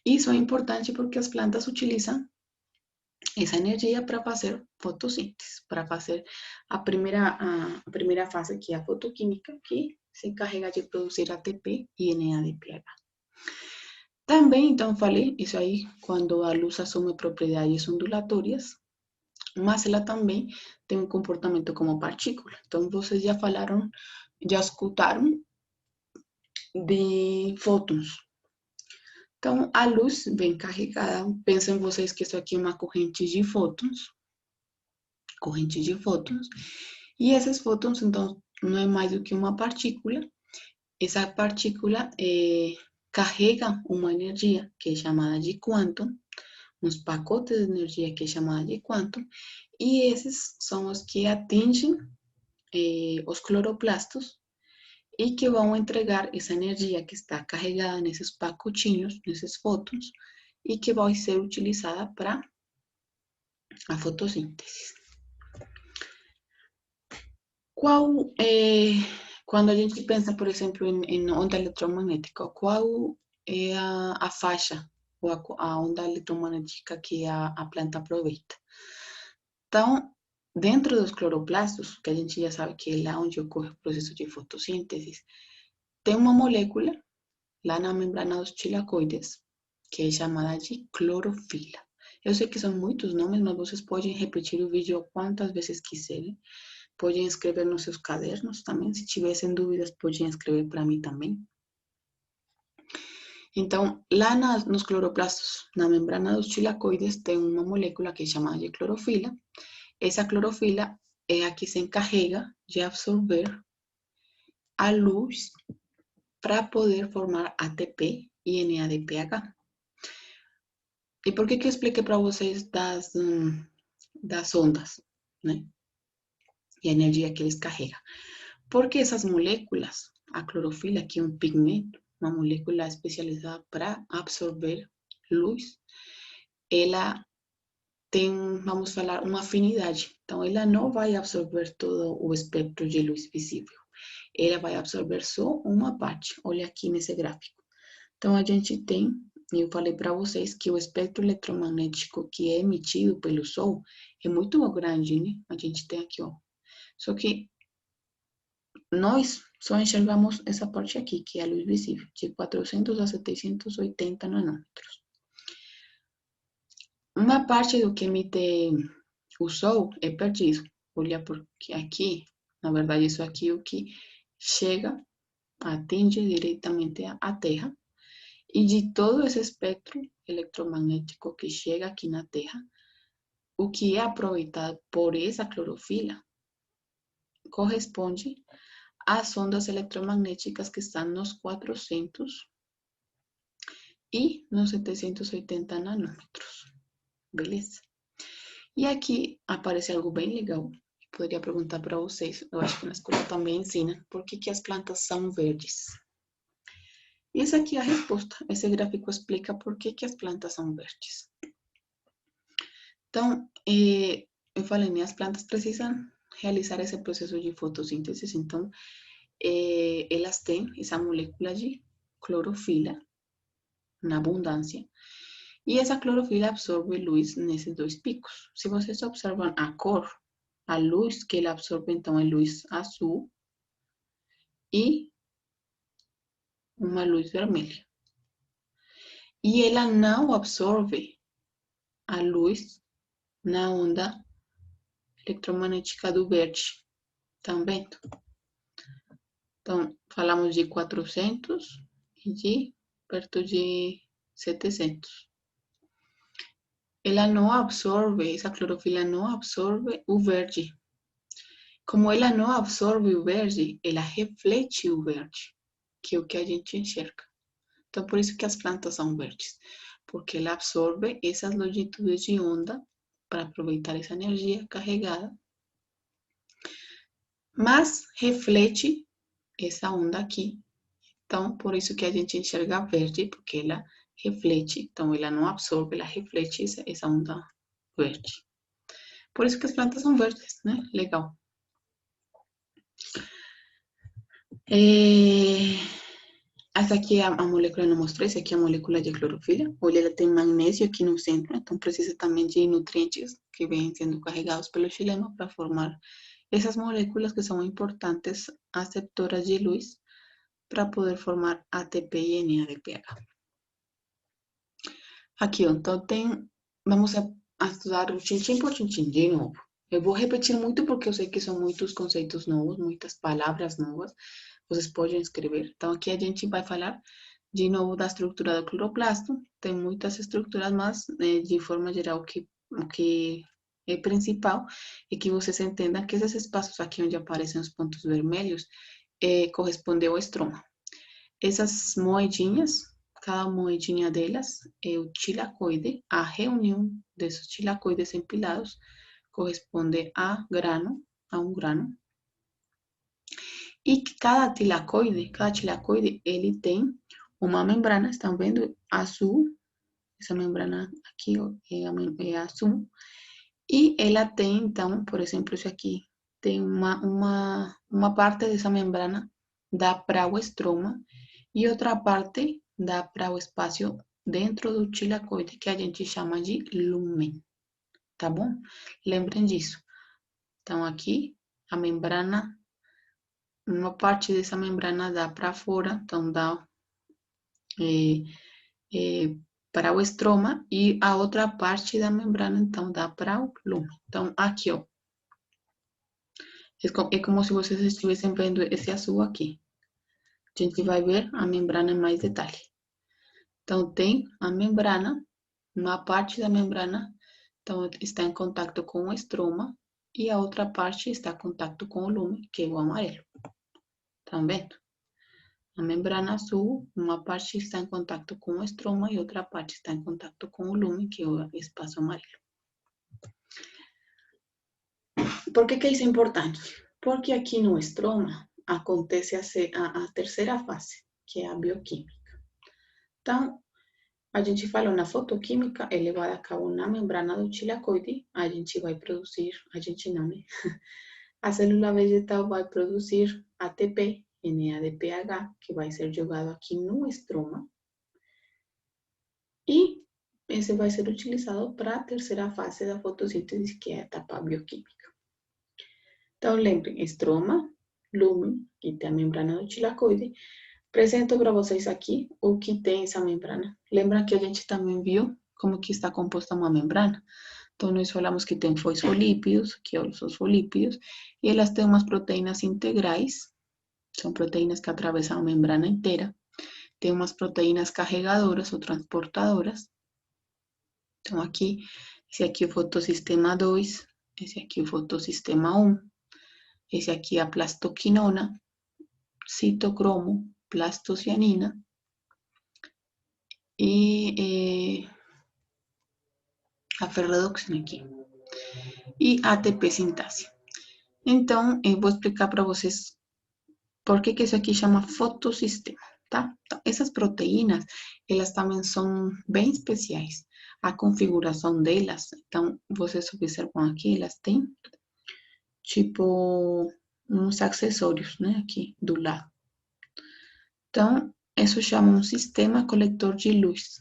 Speaker 1: Isso é importante porque as plantas utilizam essa energia para fazer fotossíntese, para fazer a primeira fase, que é a fotoquímica, que se encarrega de produzir ATP e NADPH. Também, então, falei isso aí, quando a luz assume propriedades ondulatórias, mas ela também tem um comportamento como partícula. Então, vocês já falaram, já escutaram de fótons. Então, a luz vem carregada. Pensem vocês que isso aqui é uma corrente de fótons. Corrente de fótons. E esses fótons, então, não é mais do que uma partícula. Essa partícula carrega uma energia que é chamada de quantum, uns pacotes de energia que é chamada de quantum, e esses são os que atingem os cloroplastos e que vão entregar essa energia que está carregada nesses pacotinhos, nesses fótons, e que vai ser utilizada para a fotossíntese. Quando a gente pensa, por exemplo, em onda eletromagnética, qual é a faixa ou a onda eletromagnética que a planta aproveita? Então, dentro dos cloroplastos, que a gente já sabe que é lá onde ocorre o processo de fotossíntese, tem uma molécula lá na membrana dos tilacoides, que é chamada de clorofila. Eu sei que são muitos nomes, mas vocês podem repetir o vídeo quantas vezes quiserem. Podem escrever nos seus cadernos também. Se tivessem dúvidas, podem escrever para mim também. Então, lá nos cloroplastos, na membrana dos tilacoides, tem uma molécula que é chamada de clorofila. Essa clorofila é a que se encarrega de absorver a luz para poder formar ATP e NADPH. E por que eu expliquei para vocês das ondas, né? E a energia que eles carregam? Porque essas moléculas, a clorofila, que é um pigmento, uma molécula especializada para absorver luz, ela tem, vamos falar, uma afinidade. Então, ela não vai absorver todo o espectro de luz visível. Ela vai absorver só uma parte. Olha aqui nesse gráfico. Então, a gente tem, eu falei para vocês que o espectro eletromagnético que é emitido pelo Sol é muito grande, né? A gente tem aqui, ó. Só que nós só enxergamos essa parte aqui, que é a luz visível, de 400 a 780 nanômetros. Uma parte do que emite o Sol é perdido. Olha, porque aqui Na verdade, isso aqui o que chega, atinge diretamente a Terra. E de todo esse espectro eletromagnético que chega aqui na Terra, o que é aproveitado por essa clorofila corresponde às ondas eletromagnéticas que estão nos 400 e nos 780 nanômetros. Beleza? E aqui aparece algo bem legal. Poderia perguntar para vocês, eu acho que na escola também ensina, por que as plantas são verdes? E essa aqui é a resposta. Esse gráfico explica por que as plantas são verdes. Então, eu falei, né, as plantas precisam realizar esse processo de fotossíntese, então elas têm essa molécula de clorofila na abundância, e essa clorofila absorve luz nesses dois picos. Se vocês observam a cor, a luz que ela absorve, então, é luz azul e uma luz vermelha. E ela não absorve a luz na onda eletromagnética do verde. Estão vendo? Então, falamos de 400 e de perto de 700. Ela não absorve, essa clorofila não absorve o verde. Como ela não absorve o verde, ela reflete o verde, que é o que a gente enxerga. Então, por isso que as plantas são verdes, porque ela absorve essas longitudes de onda para aproveitar essa energia carregada, mas reflete essa onda aqui. Então, por isso que a gente enxerga verde, porque ela reflete. Então, ela não absorve, ela reflete essa onda verde. Por isso que as plantas são verdes, né? Legal. Essa aqui é a molécula, não mostrei, essa aqui é a molécula de clorofila. Olha, ela tem magnésio aqui no centro, então precisa também de nutrientes que vêm sendo carregados pelo xilema para formar essas moléculas que são importantes aceptoras de luz para poder formar ATP e NADPH. Aqui, ó, então vamos a estudar o tintim por tintim de novo. Eu vou repetir muito porque eu sei que são muitos conceitos novos, muitas palavras novas. Vocês podem escrever. Então, aqui a gente vai falar de novo da estrutura do cloroplasto. Tem muitas estruturas, mas de forma geral o que é principal é que vocês entendam que esses espaços aqui onde aparecem os pontos vermelhos correspondem ao estroma. Essas moedinhas, cada moedinha delas é o tilacoide. A reunião desses tilacoides empilados corresponde a um grano. E cada tilacoide, ele tem uma membrana, estão vendo? Azul. Essa membrana aqui ó, é azul. E ela tem, então, por exemplo, isso aqui, tem uma parte dessa membrana dá para o estroma e outra parte dá para o espaço dentro do tilacoide, que a gente chama de lumen. Tá bom? Lembrem disso. Então, aqui, a membrana, uma parte dessa membrana dá para fora, então dá para o estroma e a outra parte da membrana, então, dá para o lumen. Então, aqui, ó. É como se vocês estivessem vendo esse azul aqui. A gente vai ver a membrana em mais detalhe. Então, tem a membrana, uma parte da membrana, então, está em contato com o estroma e a outra parte está em contato com o lumen, que é o amarelo. Estão vendo? A membrana azul, uma parte está em contato com o estroma e outra parte está em contato com o lumen, que é o espaço amarelo. Por que isso é importante? Porque aqui no estroma acontece a terceira fase, que é a bioquímica. Então, a gente falou na fotoquímica, é levada a cabo na membrana do tilacoide, a gente vai produzir, a gente não, né? A célula vegetal vai produzir ATP, NADPH, que vai ser jogado aqui no estroma. E esse vai ser utilizado para a terceira fase da fotossíntese, que é a etapa bioquímica. Então, lembrem, estroma, lumen, que tem a membrana do tilacoide. Apresento para vocês aqui o que tem essa membrana. Lembra que a gente também viu como que está composta uma membrana? Então, nós falamos que tem fosfolípidos, que são os fosfolípidos, e elas têm umas proteínas integrais, são proteínas que atravessam a membrana inteira, tem umas proteínas carregadoras ou transportadoras. Então, aqui, esse aqui é o fotossistema 2, esse aqui é o fotossistema 1, esse aqui é a plastoquinona, citocromo, plastocianina e a ferredoxina aqui. E ATP sintase. Então, eu vou explicar para vocês por que isso aqui chama fotossistema, tá? Então, essas proteínas, elas também são bem especiais. A configuração delas, então, vocês observam aqui, elas têm, tipo, uns acessórios, né? Aqui, do lado. Então, isso chama um sistema coletor de luz.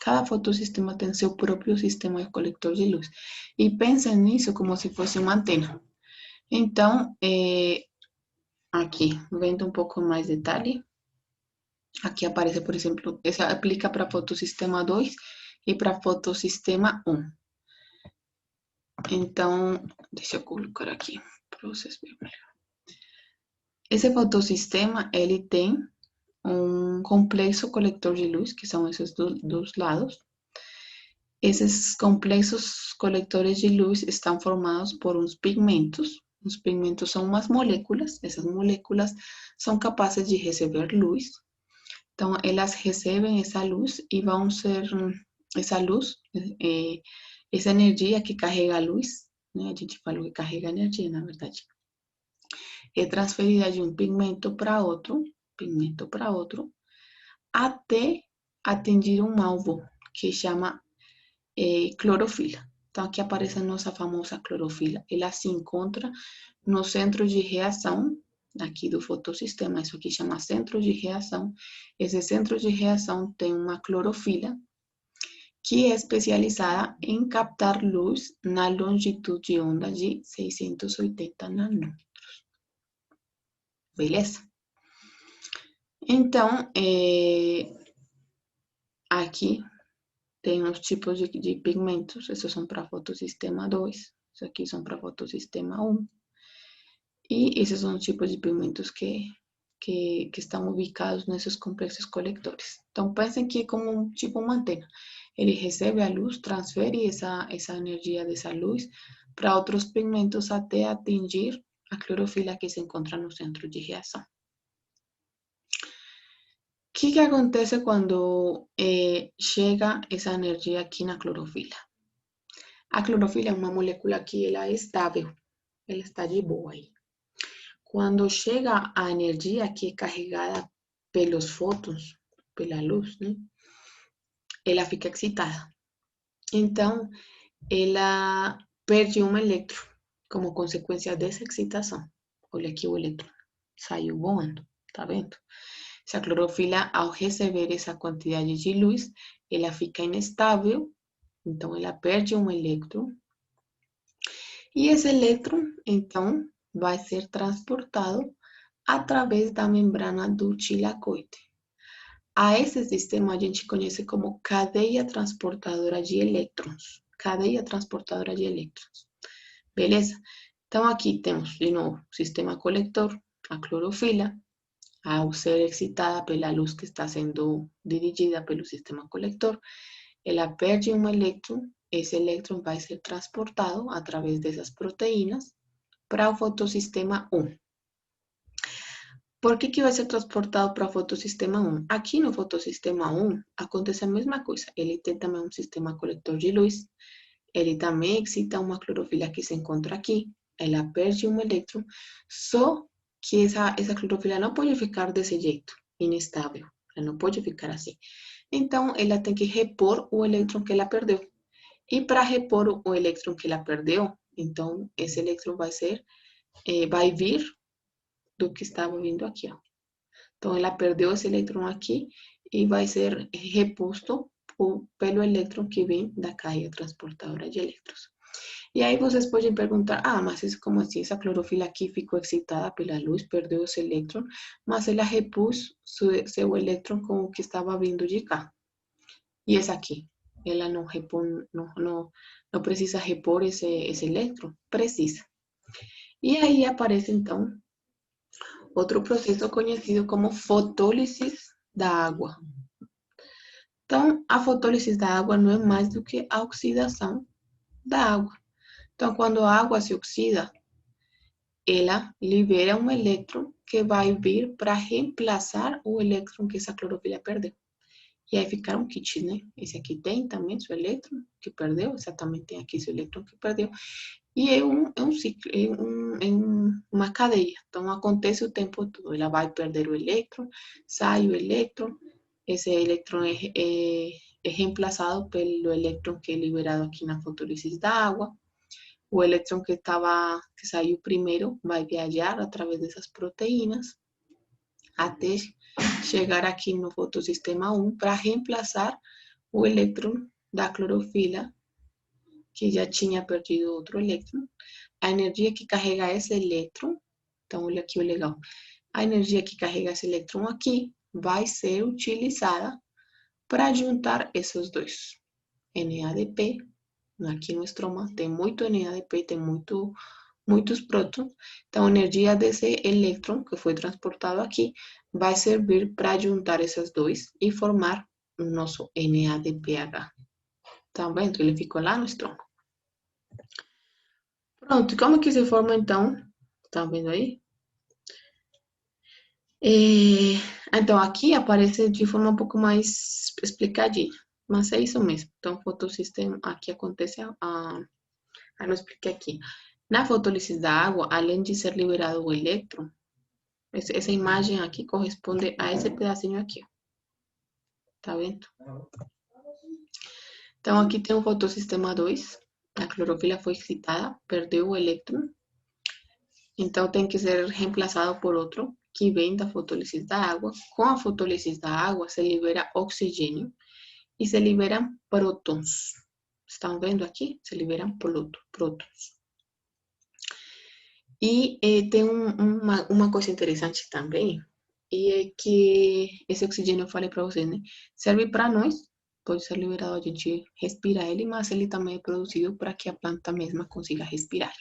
Speaker 1: Cada fotossistema tem seu próprio sistema de coletor de luz. E pensem nisso como se fosse uma antena. Então, aqui, vendo um pouco mais detalhe, aqui aparece, por exemplo, essa aplica para fotossistema 2 e para fotossistema 1. Então, deixa eu colocar aqui para vocês verem melhor. Esse fotossistema, ele tem um complexo coletor de luz, que são esses dos lados. Esses complexos coletores de luz estão formados por uns pigmentos. Os pigmentos são umas moléculas. Essas moléculas são capazes de receber luz. Então, elas recebem essa luz e vão ser essa luz, essa energia que carrega a luz, né? A gente falou que carrega energia, na verdade. É transferida de um pigmento para outro, até atingir um alvo que chama clorofila. Então, aqui aparece a nossa famosa clorofila. Ela se encontra no centro de reação aqui do fotossistema. Isso aqui chama centro de reação. Esse centro de reação tem uma clorofila que é especializada em captar luz na longitude de onda de 680 nanômetros. Beleza? Então, aqui tem os tipos de pigmentos. Esses são para fotossistema 2. Esses aqui são para fotossistema 1. E esses são os tipos de pigmentos que estão ubicados nesses complexos coletores. Então, pensem que é como tipo uma antena. Ele recebe a luz, transfere essa energia dessa luz para outros pigmentos até atingir a clorofila que se encontra no centro de reação. O que acontece quando chega essa energia aqui na clorofila? A clorofila é uma molécula que ela é estável, ela está de boa aí. Quando chega a energia que é carregada pelos fótons, pela luz, né? Ela fica excitada. Então, ela perde um elétron como consequência dessa excitação. Olha aqui o elétron, saiu voando, tá vendo? Essa clorofila, ao receber essa quantidade de luz, ela fica inestável, então ela perde um elétron. E esse elétron, então, vai ser transportado através da membrana do tilacoide. A esse sistema a gente conhece como cadeia transportadora de elétrons. Cadeia transportadora de elétrons. Beleza? Então, aqui temos, de novo, o sistema coletor, a clorofila, ao ser excitada pela luz que está sendo dirigida pelo sistema coletor, ela perde um elétron, esse elétron vai ser transportado através dessas proteínas para o fotossistema 1. Por que vai ser transportado para o fotossistema 1? Aqui no fotossistema 1 acontece a mesma coisa. Ele tem também um sistema coletor de luz. Ele também excita uma clorofila que se encontra aqui. Ela perde um elétron. Só que essa clorofila não pode ficar desse jeito, inestável. Ela não pode ficar assim. Então, ela tem que repor o elétron que ela perdeu. E para repor o elétron que ela perdeu, então, esse elétron vai vir do que estava vindo aqui, ó. Então, ela perdeu esse elétron aqui e vai ser reposto pelo elétron que vem da cadeia transportadora de elétrons. E aí vocês podem perguntar, mas isso como assim? Essa clorofila aqui ficou excitada pela luz, perdeu esse elétron, mas ela repôs seu elétron com o que estava vindo de cá. E esse aqui? ela não precisa repor esse elétron, precisa. E aí aparece, então, outro processo conhecido como fotólise da água. Então, a fotólise da água não é mais do que a oxidação da água. Então, quando a água se oxida, ela libera um elétron que vai vir para reemplaçar o elétron que essa clorofila perdeu. E aí fica um kit, né? Esse aqui tem também seu elétron que perdeu, essa também tem aqui seu elétron que perdeu. E é um ciclo, uma cadeia. Então, acontece o tempo todo. Ela vai perder o elétron, sai o elétron, esse elétron é reemplazado pelo elétron que é liberado aqui na fotólise da água. O elétron que saiu primeiro vai viajar através dessas proteínas até chegar aqui no fotossistema 1 para reemplazar o elétron da clorofila que já tinha perdido outro elétron. A energia que carrega esse elétron, então olha aqui o legal, a energia que carrega esse elétron aqui vai ser utilizada para juntar esses dois. NADP, aqui no estroma tem muito NADP, tem muitos prótons. Então, a energia desse elétron que foi transportado aqui vai servir para juntar esses dois e formar o nosso NADPH. Tá vendo? Ele ficou lá no estroma. Pronto, como que se forma então? Tá vendo aí? Então, aqui aparece de forma um pouco mais explicadinha, mas é isso mesmo. Então, o fotossistema, aqui acontece, não expliquei aqui. Na fotólise da água, além de ser liberado o elétron, essa imagem aqui corresponde a esse pedacinho aqui. Tá vendo? Então, aqui tem o fotossistema 2. A clorofila foi excitada, perdeu o elétron. Então, tem que ser reemplazado por outro que vem da fotólise da água. Com a fotólise da água, se libera oxigênio e se liberam prótons. Estão vendo aqui? Se liberam prótons. E tem uma coisa interessante também, e é que esse oxigênio, eu falei para vocês, né? Serve para nós, pode ser liberado, a gente respira ele, mas ele também é produzido para que a planta mesma consiga respirar.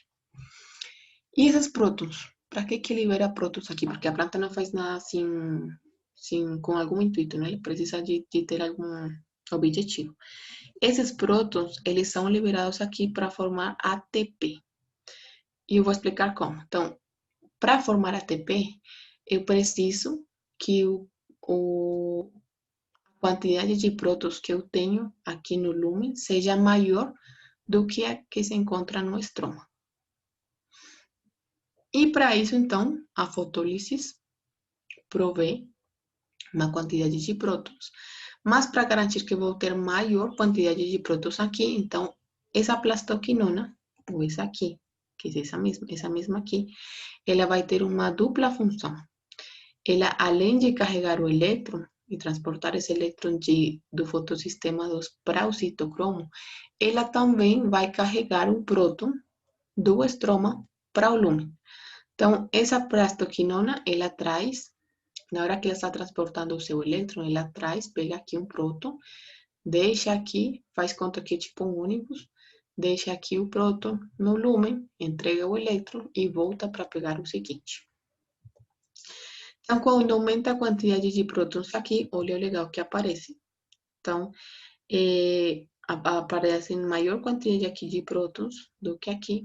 Speaker 1: E esses prótons, para que libera prótons aqui? Porque a planta não faz nada com algum intuito, né? Ele precisa de ter algum objetivo. Esses prótons, eles são liberados aqui para formar ATP. E eu vou explicar como. Então, para formar ATP, eu preciso que a quantidade de prótons que eu tenho aqui no lúmen seja maior do que a que se encontra no estroma. E para isso, então, a fotólise provê uma quantidade de prótons. Mas para garantir que vou ter maior quantidade de prótons aqui, então, essa plastoquinona, ou essa aqui, que é essa mesma aqui, ela vai ter uma dupla função. Ela, além de carregar o elétron e transportar esse elétron do fotossistema 2 para o citocromo, ela também vai carregar um próton do estroma para o lúmen. Então, essa plastoquinona, ela traz, na hora que ela está transportando o seu elétron, ela traz, pega aqui um próton, deixa aqui, faz conta que é tipo um ônibus, deixa aqui o próton no lúmen, entrega o elétron e volta para pegar o seguinte. Então, quando aumenta a quantidade de prótons aqui, olha o legal que aparece. Então, aparece maior quantidade aqui de prótons do que aqui.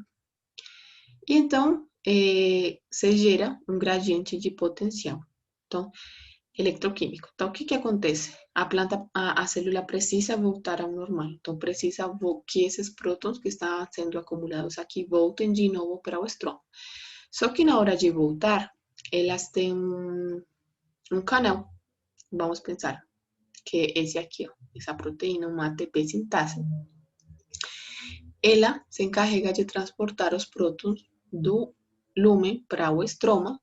Speaker 1: E então, se gera um gradiente de potencial. Então, eletroquímico. Então, o que acontece? A célula precisa voltar ao normal. Então, precisa que esses prótons que estão sendo acumulados aqui voltem de novo para o estroma. Só que na hora de voltar, elas têm um canal. Vamos pensar que é esse aqui, ó, essa proteína, uma ATP sintase. Ela se encarrega de transportar os prótons do lúmen para o estroma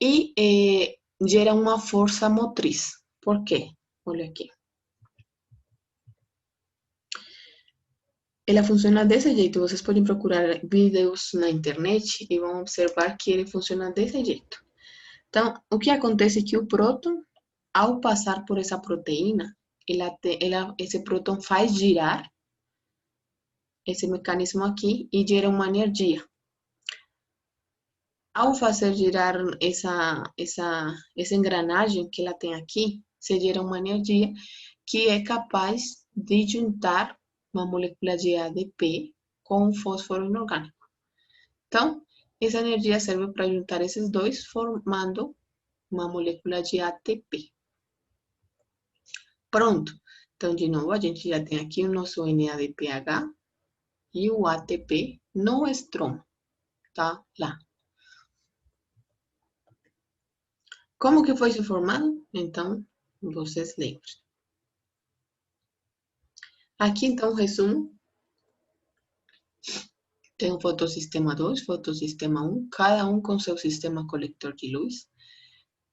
Speaker 1: e gera uma força motriz. Por quê? Olha aqui. Ela funciona desse jeito. Vocês podem procurar vídeos na internet e vão observar que ele funciona desse jeito. Então, o que acontece é que o próton, ao passar por essa proteína, esse próton faz girar esse mecanismo aqui e gera uma energia. Ao fazer girar essa engrenagem que ela tem aqui, se gera uma energia que é capaz de juntar uma molécula de ADP com um fósforo inorgânico. Então, essa energia serve para juntar esses dois, formando uma molécula de ATP. Pronto. Então, de novo, a gente já tem aqui o nosso NADPH e o ATP no estroma. Tá lá. Como que foi se formado? Então, vocês lembram. Aqui, então, resumo. Tem o fotossistema 2, fotossistema 1, cada um com seu sistema coletor de luz.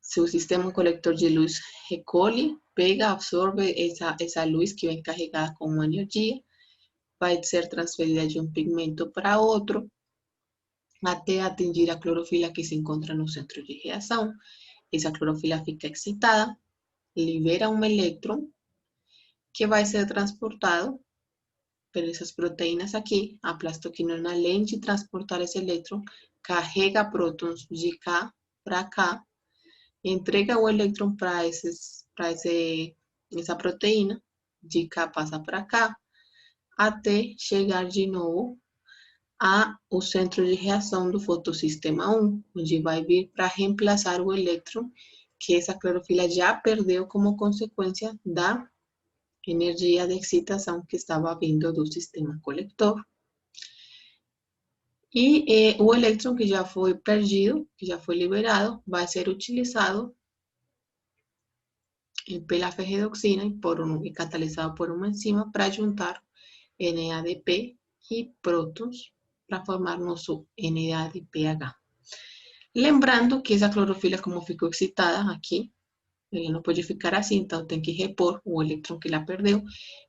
Speaker 1: Seu sistema coletor de luz recolhe, pega, absorve essa luz que vem carregada com uma energia, vai ser transferida de um pigmento para outro, até atingir a clorofila que se encontra no centro de reação. Essa clorofila fica excitada, libera um elétron que vai ser transportado por essas proteínas aqui. A plastoquinona, além de transportar esse elétron, carrega prótons de cá para cá, entrega o elétron para essa proteína, de cá passa para cá, até chegar de novo ao centro de reação do fotossistema 1, onde vai vir para reemplaçar o elétron que essa clorofila já perdeu como consequência da energia de excitação que estava vindo do sistema coletor. E o elétron que já foi perdido, que já foi liberado, vai ser utilizado pela ferredoxina e catalisado por uma enzima para juntar NADP e prótons para formar nosso NADPH. Lembrando que essa clorofila, como ficou excitada aqui, ela não pode ficar assim, então tem que repor o elétron que ela perdeu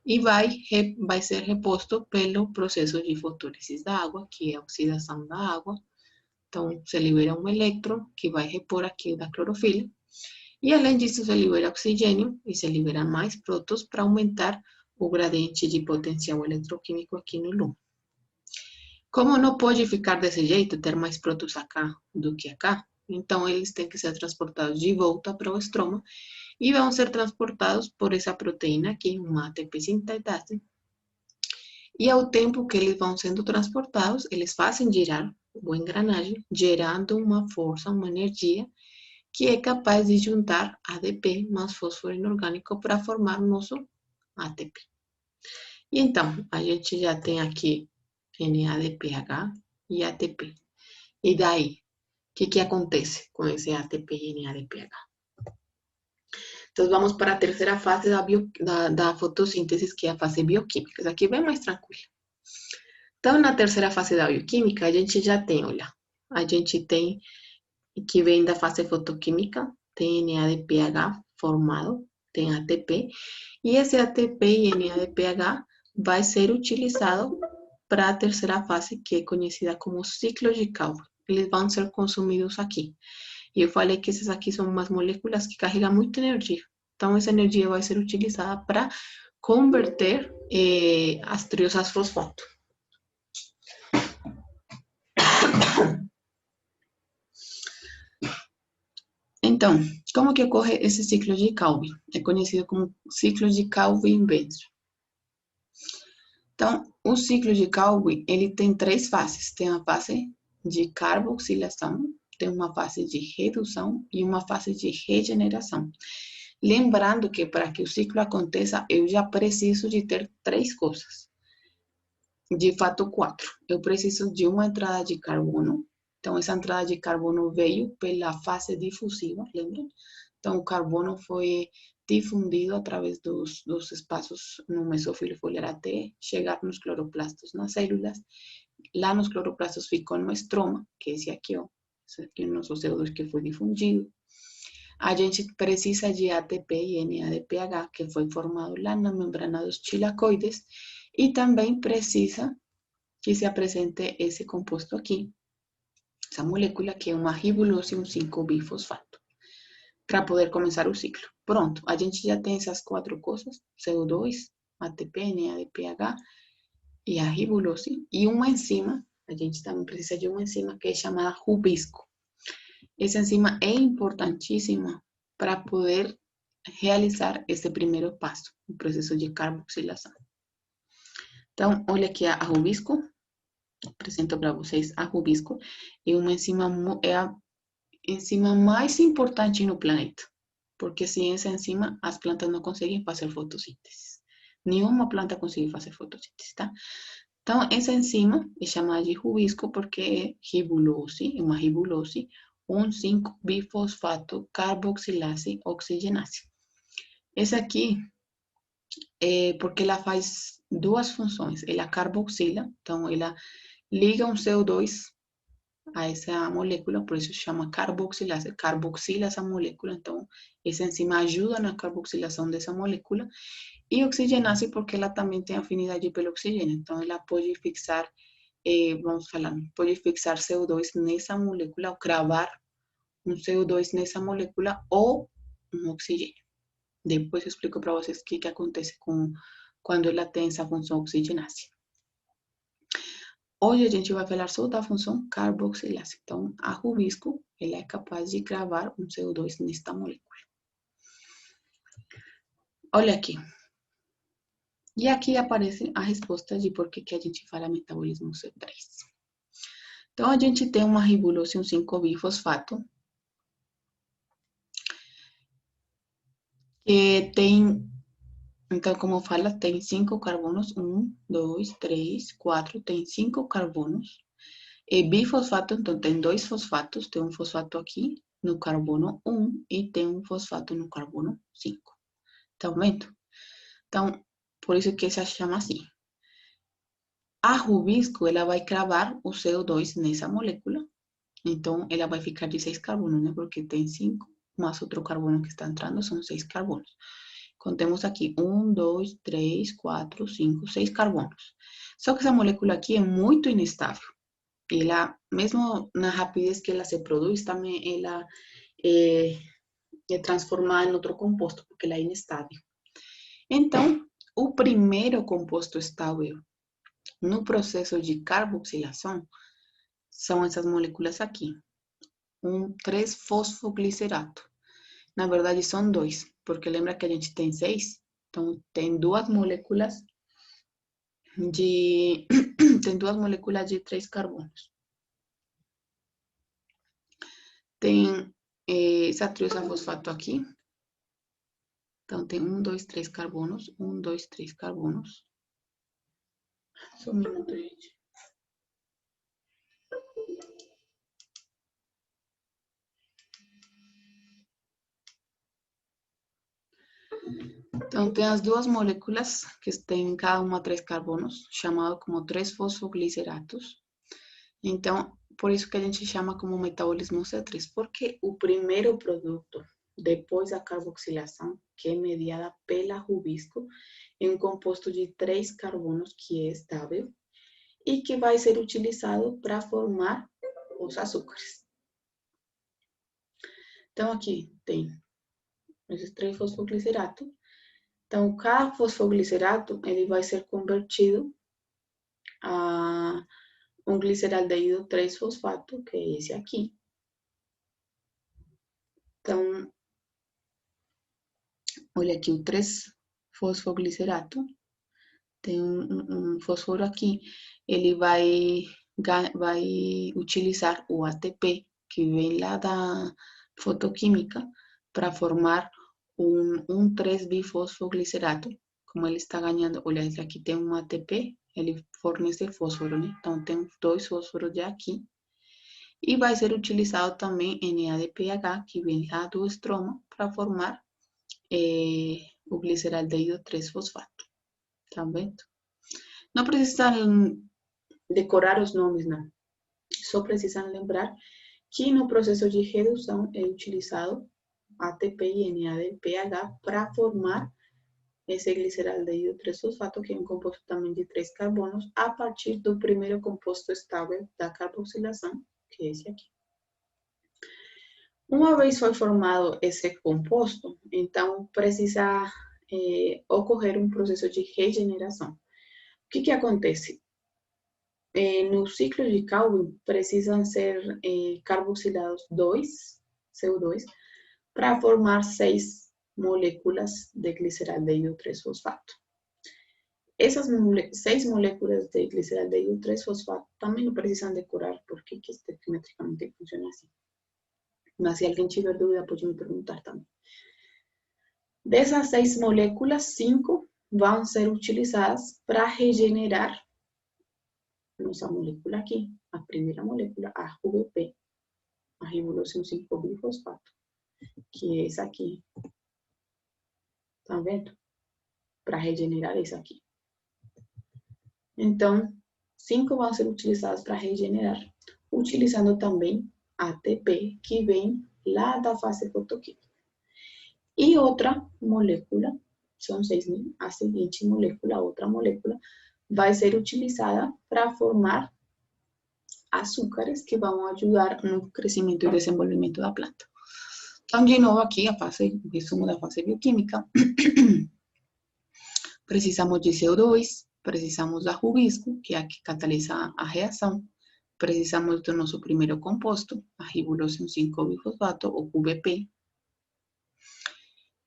Speaker 1: e vai ser reposto pelo processo de fotólise da água, que é a oxidação da água. Então, se libera um elétron que vai repor aqui da clorofila. E além disso, se libera oxigênio e se libera mais prótons para aumentar o gradiente de potencial eletroquímico aqui no lume. Como não pode ficar desse jeito, ter mais prótons acá do que acá, então eles têm que ser transportados de volta para o estroma e vão ser transportados por essa proteína aqui, uma ATP sintetase. E ao tempo que eles vão sendo transportados, eles fazem girar o engrenagem, gerando uma força, uma energia, que é capaz de juntar ADP mais fósforo inorgânico para formar nosso ATP. E então, a gente já tem aqui NADPH e ATP. E daí, o que acontece com esse ATP e NADPH? Então, vamos para a terceira fase da fotossíntese, que é a fase bioquímica. Essa aqui é bem mais tranquila. Então, na terceira fase da bioquímica, a gente já tem, olha, a gente tem que vem da fase fotoquímica, tem NADPH formado, tem ATP, e esse ATP e NADPH vai ser utilizado para a terceira fase, que é conhecida como ciclo de Calvin. Eles vão ser consumidos aqui. E eu falei que essas aqui são umas moléculas que carregam muita energia. Então, essa energia vai ser utilizada para converter as triosas fosfato. Então, como que ocorre esse ciclo de Calvin? É conhecido como ciclo de Calvin-Benson. Então, o ciclo de Calvin, ele tem três fases. Tem a fase de carboxilação, tem uma fase de redução e uma fase de regeneração. Lembrando que para que o ciclo aconteça, eu já preciso de ter três coisas. De fato, quatro. Eu preciso de uma entrada de carbono. Então, essa entrada de carbono veio pela fase difusiva, lembram? Então, o carbono foi difundido através dos espaços no mesófilo foliar até chegar nos cloroplastos, nas células. Lá nos cloroplastos ficou no estroma, que é esse aqui, ó. Esse aqui é o nosso CO2 que foi difundido. A gente precisa de ATP e NADPH, que foi formado lá na membrana dos tilacoides, e também precisa que se apresente esse composto aqui, essa molécula que é uma ribulose, um 5-bifosfato, para poder começar o ciclo. Pronto, a gente já tem essas 4 coisas, CO2, ATP, NADPH e a ribulose, e uma enzima, a gente também precisa de uma enzima que é chamada Rubisco. Essa enzima é importantíssima para poder realizar esse primeiro passo, o processo de carboxilação. Então, olha aqui a Rubisco, apresento para vocês a Rubisco, é uma enzima, é a enzima mais importante no planeta, porque sem essa enzima as plantas não conseguem fazer fotossíntese. Nenhuma planta consegue fazer fotossíntese, tá? Então, essa enzima é chamada de Rubisco porque é ribulose, é uma ribulose, 1,5-bifosfato carboxilase oxigenase. Essa aqui é porque ela faz 2 funções. Ela carboxila, então ela liga um CO2 a essa molécula, por isso se chama carboxilase, carboxila essa molécula, então essa enzima ajuda na carboxilação dessa molécula, e oxigenase porque ela também tem afinidade pelo oxigênio, então ela pode fixar, vamos falar, pode fixar CO2 nessa molécula, ou cravar um CO2 nessa molécula ou um oxigênio. Depois eu explico para vocês o que acontece quando ela tem essa função oxigenase. Hoje a gente vai falar só da função carboxilase. Então, a Rubisco, ela é capaz de gravar um CO2 nesta molécula. Olha aqui. E aqui aparece a resposta de por que a gente fala metabolismo C3. Então, a gente tem uma ribulose, um 5-bifosfato, que tem, então, como fala, tem 5 carbonos. 1, 2, 3, 4, tem 5 carbonos. E bifosfato, então, tem 2 fosfatos. Tem um fosfato aqui no carbono 1 e tem um fosfato no carbono 5. Tá vendo? Então, por isso que se chama assim. A Rubisco, ela vai cravar o CO2 nessa molécula. Então, ela vai ficar de 6 carbonos, né? Porque tem 5 mais outro carbono que está entrando, são 6 carbonos. Contemos aqui, 1, 2, 3, 4, 5, 6 carbonos. Só que essa molécula aqui é muito inestável. Ela, mesmo na rapidez que ela se produz, também ela é transformada em outro composto, porque ela é inestável. Então, o primeiro composto estável no processo de carboxilação são essas moléculas aqui. 3-fosfoglicerato. Na verdade, são 2, porque lembra que a gente tem 6? Então, tem 2 moléculas de tem 2 moléculas de 3 carbonos. Tem essa triosafosfato aqui. Então, tem 1, 2, 3 carbonos. 1, 2, 3 carbonos. Só um minuto, gente. Então, tem as 2 moléculas que têm cada uma 3 carbonos, chamado como 3-fosfogliceratos. Então, por isso que a gente chama como metabolismo C3, porque o primeiro produto, depois da carboxilação, que é mediada pela Rubisco, é um composto de 3 carbonos que é estável e que vai ser utilizado para formar os açúcares. Então, aqui tem esses 3 fosfogliceratos. Então, cada fosfoglicerato ele vai ser convertido a um gliceraldeído 3-fosfato, que é esse aqui. Então, olha aqui o 3-fosfoglicerato. Tem um fósforo aqui. Ele vai utilizar o ATP, que vem lá da fotoquímica, para formar um 3-bifosfoglicerato. Como ele está ganhando, olha, esse aqui tem um ATP, ele fornece fósforo, né? Então, tem 2 fósforos já aqui. E vai ser utilizado também NADPH, que vem lá do estroma, para formar o gliceraldeído 3-fosfato. Tá vendo? Não precisam decorar os nomes, não. Só precisam lembrar que no processo de redução é utilizado ATP e NADPH para formar esse gliceraldeído 3-fosfato, que é um composto também de 3 carbonos, a partir do primeiro composto estável da carboxilação, que é esse aqui. Uma vez foi formado esse composto, então precisa ocorrer um processo de regeneração. O que acontece? No ciclo de Calvin, precisam ser carboxilados 2, CO2, para formar 6 moléculas de gliceraldeído 3-fosfato. Essas 6 moléculas de gliceraldeído 3-fosfato também não precisam decorar porque estequiometricamente funciona assim. Mas se alguém tiver dúvida, pode me perguntar também. Dessas 6 moléculas, 5 vão ser utilizadas para regenerar nossa molécula aqui, a primeira molécula, a RBP, a ribulose 5-bifosfato, que é essa aqui. Tá vendo? Para regenerar isso aqui. Então, 5 vão ser utilizadas para regenerar, utilizando também ATP, que vem lá da fase fotoquímica. E outra molécula, são 6, a seguinte molécula, outra molécula, vai ser utilizada para formar açúcares que vão ajudar no crescimento e desenvolvimento da planta. Então, de novo, aqui a fase, o resumo da fase bioquímica. Precisamos de CO2, precisamos da rubisco, que é a que catalisa a reação. Precisamos do nosso primeiro composto, a ribulose 5-bifosfato, ou QBP.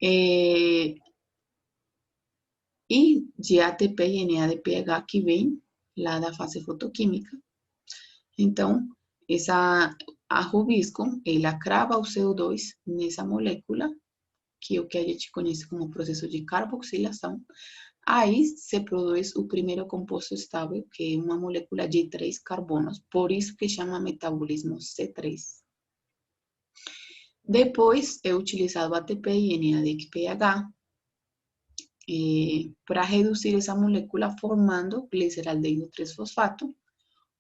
Speaker 1: E de ATP e NADPH, que vem lá da fase fotoquímica. Então, a rubisco, ela crava o CO2 nessa molécula, que é o que a gente conhece como processo de carboxilação. Aí se produz o primeiro composto estável, que é uma molécula de 3 carbonos, por isso que chama metabolismo C3. Depois é utilizado ATP e NADPH para reduzir essa molécula formando gliceraldeído 3-fosfato.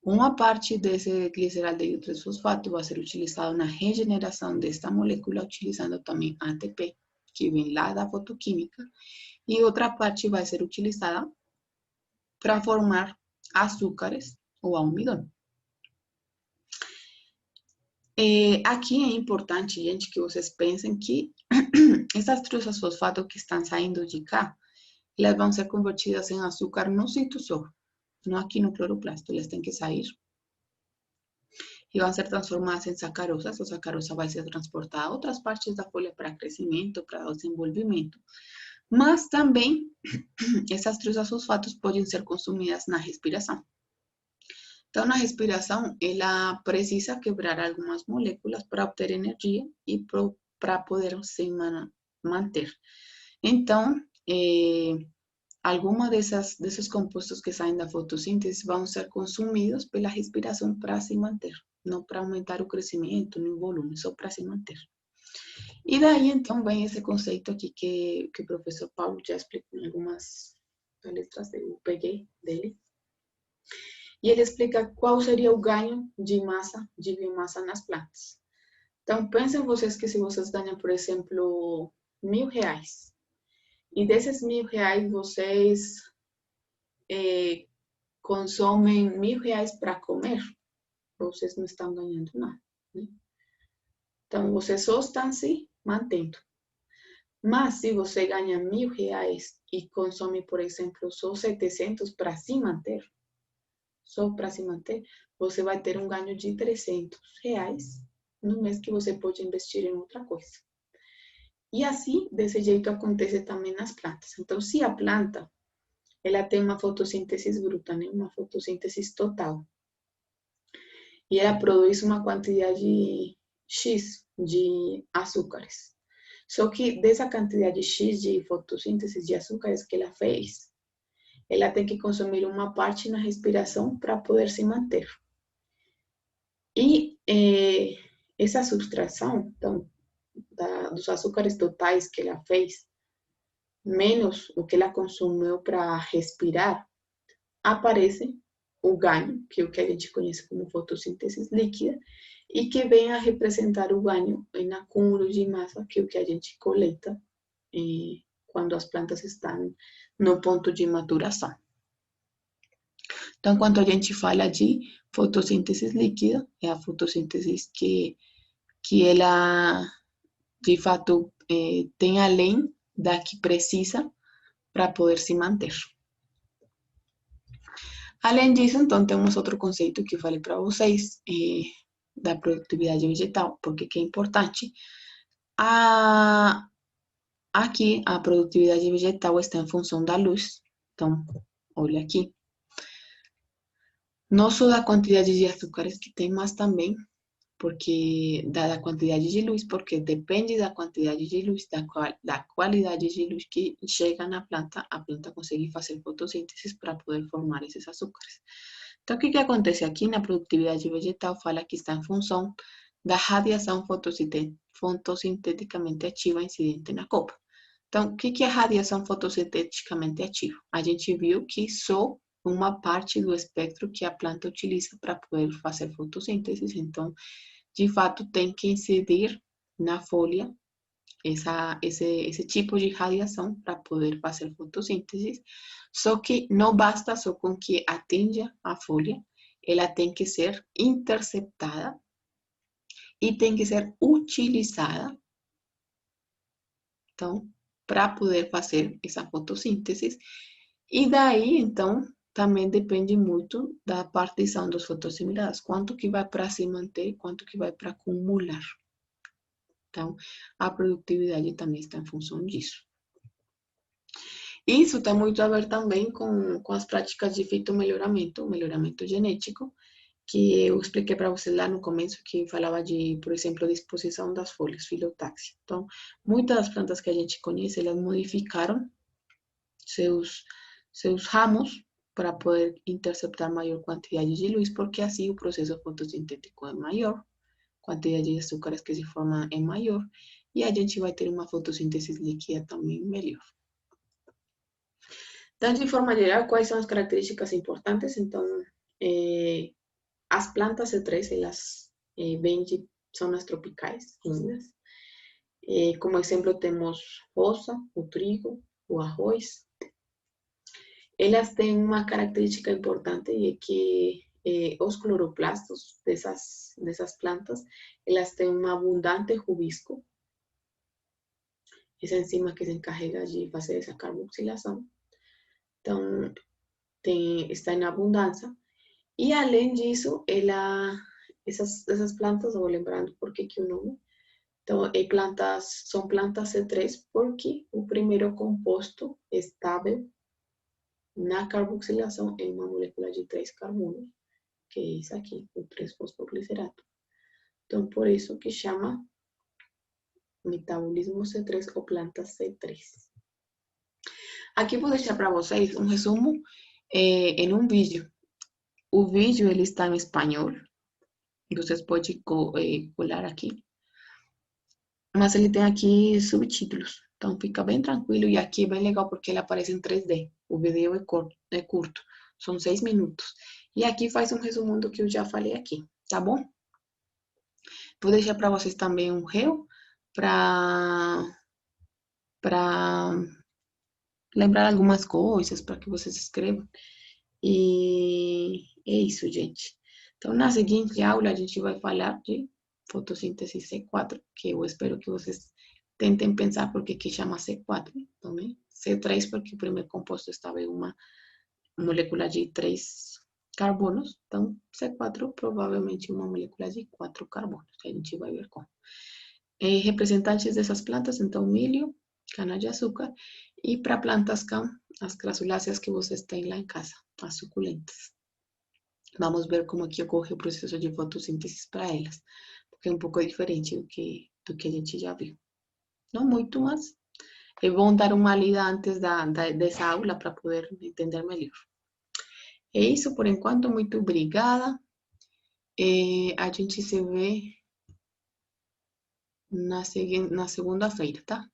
Speaker 1: Uma parte desse gliceraldeído 3-fosfato vai ser utilizado na regeneração desta molécula, utilizando também ATP, que vem lá da fotoquímica, e outra parte vai ser utilizada para formar açúcares ou almidão. Aqui é importante, gente, que vocês pensem que essas trioxafosfato que estão saindo de cá, elas vão ser convertidas em açúcar no citosol, não aqui no cloroplasto, elas têm que sair. E vão ser transformadas em sacarosa. Essa sacarosa vai ser transportada a outras partes da folha para crescimento, para desenvolvimento. Mas também, essas trioxafosfatos podem ser consumidas na respiração. Então, na respiração, ela precisa quebrar algumas moléculas para obter energia e para poder se manter. Então, algumas desses compostos que saem da fotossíntese vão ser consumidos pela respiração para se manter, não para aumentar o crescimento nem o volume, só para se manter. E daí, então, vem esse conceito aqui que o professor Paulo já explicou em algumas palestras, eu peguei dele. E ele explica qual seria o ganho de massa, de biomassa nas plantas. Então, pensem vocês que se vocês ganham, por exemplo, R$1.000, e desses R$1.000 vocês consomem R$1.000 para comer, vocês não estão ganhando nada, né? Então, vocês só estão se mantendo. Mas, se você ganha R$1.000 e consome, por exemplo, só 700 para se manter, você vai ter um ganho de R$300 no mês que você pode investir em outra coisa. E assim, desse jeito, acontece também nas plantas. Então, se a planta ela tem uma fotossíntese bruta, né? Uma fotossíntese total, e ela produz uma quantidade X de açúcares. Só que dessa quantidade X de fotossíntese de açúcares que ela fez, ela tem que consumir uma parte na respiração para poder se manter. E essa subtração, então, dos açúcares totais que ela fez, menos o que ela consumiu para respirar, aparece o ganho, que é o que a gente conhece como fotossíntese líquida, e que vem a representar o ganho em acúmulo de massa, que é o que a gente coleta quando as plantas estão no ponto de maturação. Então, quando a gente fala de fotossíntese líquida, é a fotossíntese que que ela, de fato, tem além da que precisa para poder se manter. Além disso, então, temos outro conceito que eu falei para vocês, da produtividade vegetal, porque que é importante. Aqui, a produtividade vegetal está em função da luz. Então, olha aqui. Não só da quantidade de açúcares que tem, mas também porque da quantidade de luz, porque depende da quantidade de luz, da qualidade de luz que chega na planta, a planta consegue fazer fotossíntese para poder formar esses açúcares. Então, o que acontece aqui na produtividade vegetal? Fala que está em função da radiação fotossinteticamente ativa incidente na copa. Então, o que é radiação fotossinteticamente ativa? A gente viu que só uma parte do espectro que a planta utiliza para poder fazer fotossíntese. Então, de fato, tem que incidir na folha esse tipo de radiação para poder fazer fotossíntese. Só que não basta só com que atinja a folha, ela tem que ser interceptada e tem que ser utilizada, então, para poder fazer essa fotossíntese. E daí, então, também depende muito da partição dos fotossimilares. Quanto que vai para se manter, quanto que vai para acumular. Então, a produtividade também está em função disso. Isso está muito a ver também com as práticas de fitomelhoramento, o melhoramento genético, que eu expliquei para vocês lá no começo, que falava de, por exemplo, disposição das folhas, filotaxia. Então, muitas das plantas que a gente conhece, elas modificaram seus ramos para poder interceptar maior quantidade de luz, porque assim o processo fotossintético é maior, quantidade de açúcares que se formam é maior, e a gente vai ter uma fotossíntese líquida também melhor. Então, de forma geral, quais são as características importantes? Então, as plantas C3, elas vêm de zonas tropicais, úmidas. Como exemplo, temos roça, o trigo, o arroz. Elas têm uma característica importante e é que os cloroplastos dessas plantas, elas têm um abundante rubisco, essa enzima que se encarrega de fazer essa carboxilação. Então, está em abundância. E além disso, essas plantas, vou lembrando por que o nome, então, são plantas C3 porque o primeiro composto estável na carboxilação é uma molécula de 3 carbonos, que é esse aqui, o 3-fosfoglicerato. Então, por isso que chama metabolismo C3 ou planta C3. Aqui vou deixar para vocês um resumo em um vídeo. O vídeo ele está em espanhol. Vocês podem colar aqui. Mas ele tem aqui subtítulos. Então fica bem tranquilo. E aqui é bem legal porque ele aparece em 3D. O vídeo é curto. São 6 minutos. E aqui faz um resumo do que eu já falei aqui. Tá bom? Vou deixar para vocês também um réu para lembrar algumas coisas para que vocês escrevam. E é isso, gente. Então, na seguinte aula, a gente vai falar de fotossíntese C4, que eu espero que vocês tentem pensar por que chama C4 também. C3 porque o primeiro composto estava em uma molécula de 3 carbonos. Então, C4 provavelmente uma molécula de 4 carbonos. A gente vai ver como. Representantes dessas plantas, então, milho, cana-de-açúcar. E para plantas as crasuláceas que vocês têm lá em casa, as suculentas. Vamos ver como aqui ocorre o processo de fotossíntese para elas, porque é um pouco diferente do que a gente já viu. Não muito, mas é bom dar uma lida antes dessa aula para poder entender melhor. É isso por enquanto, muito obrigada. A gente se vê na segunda-feira, tá?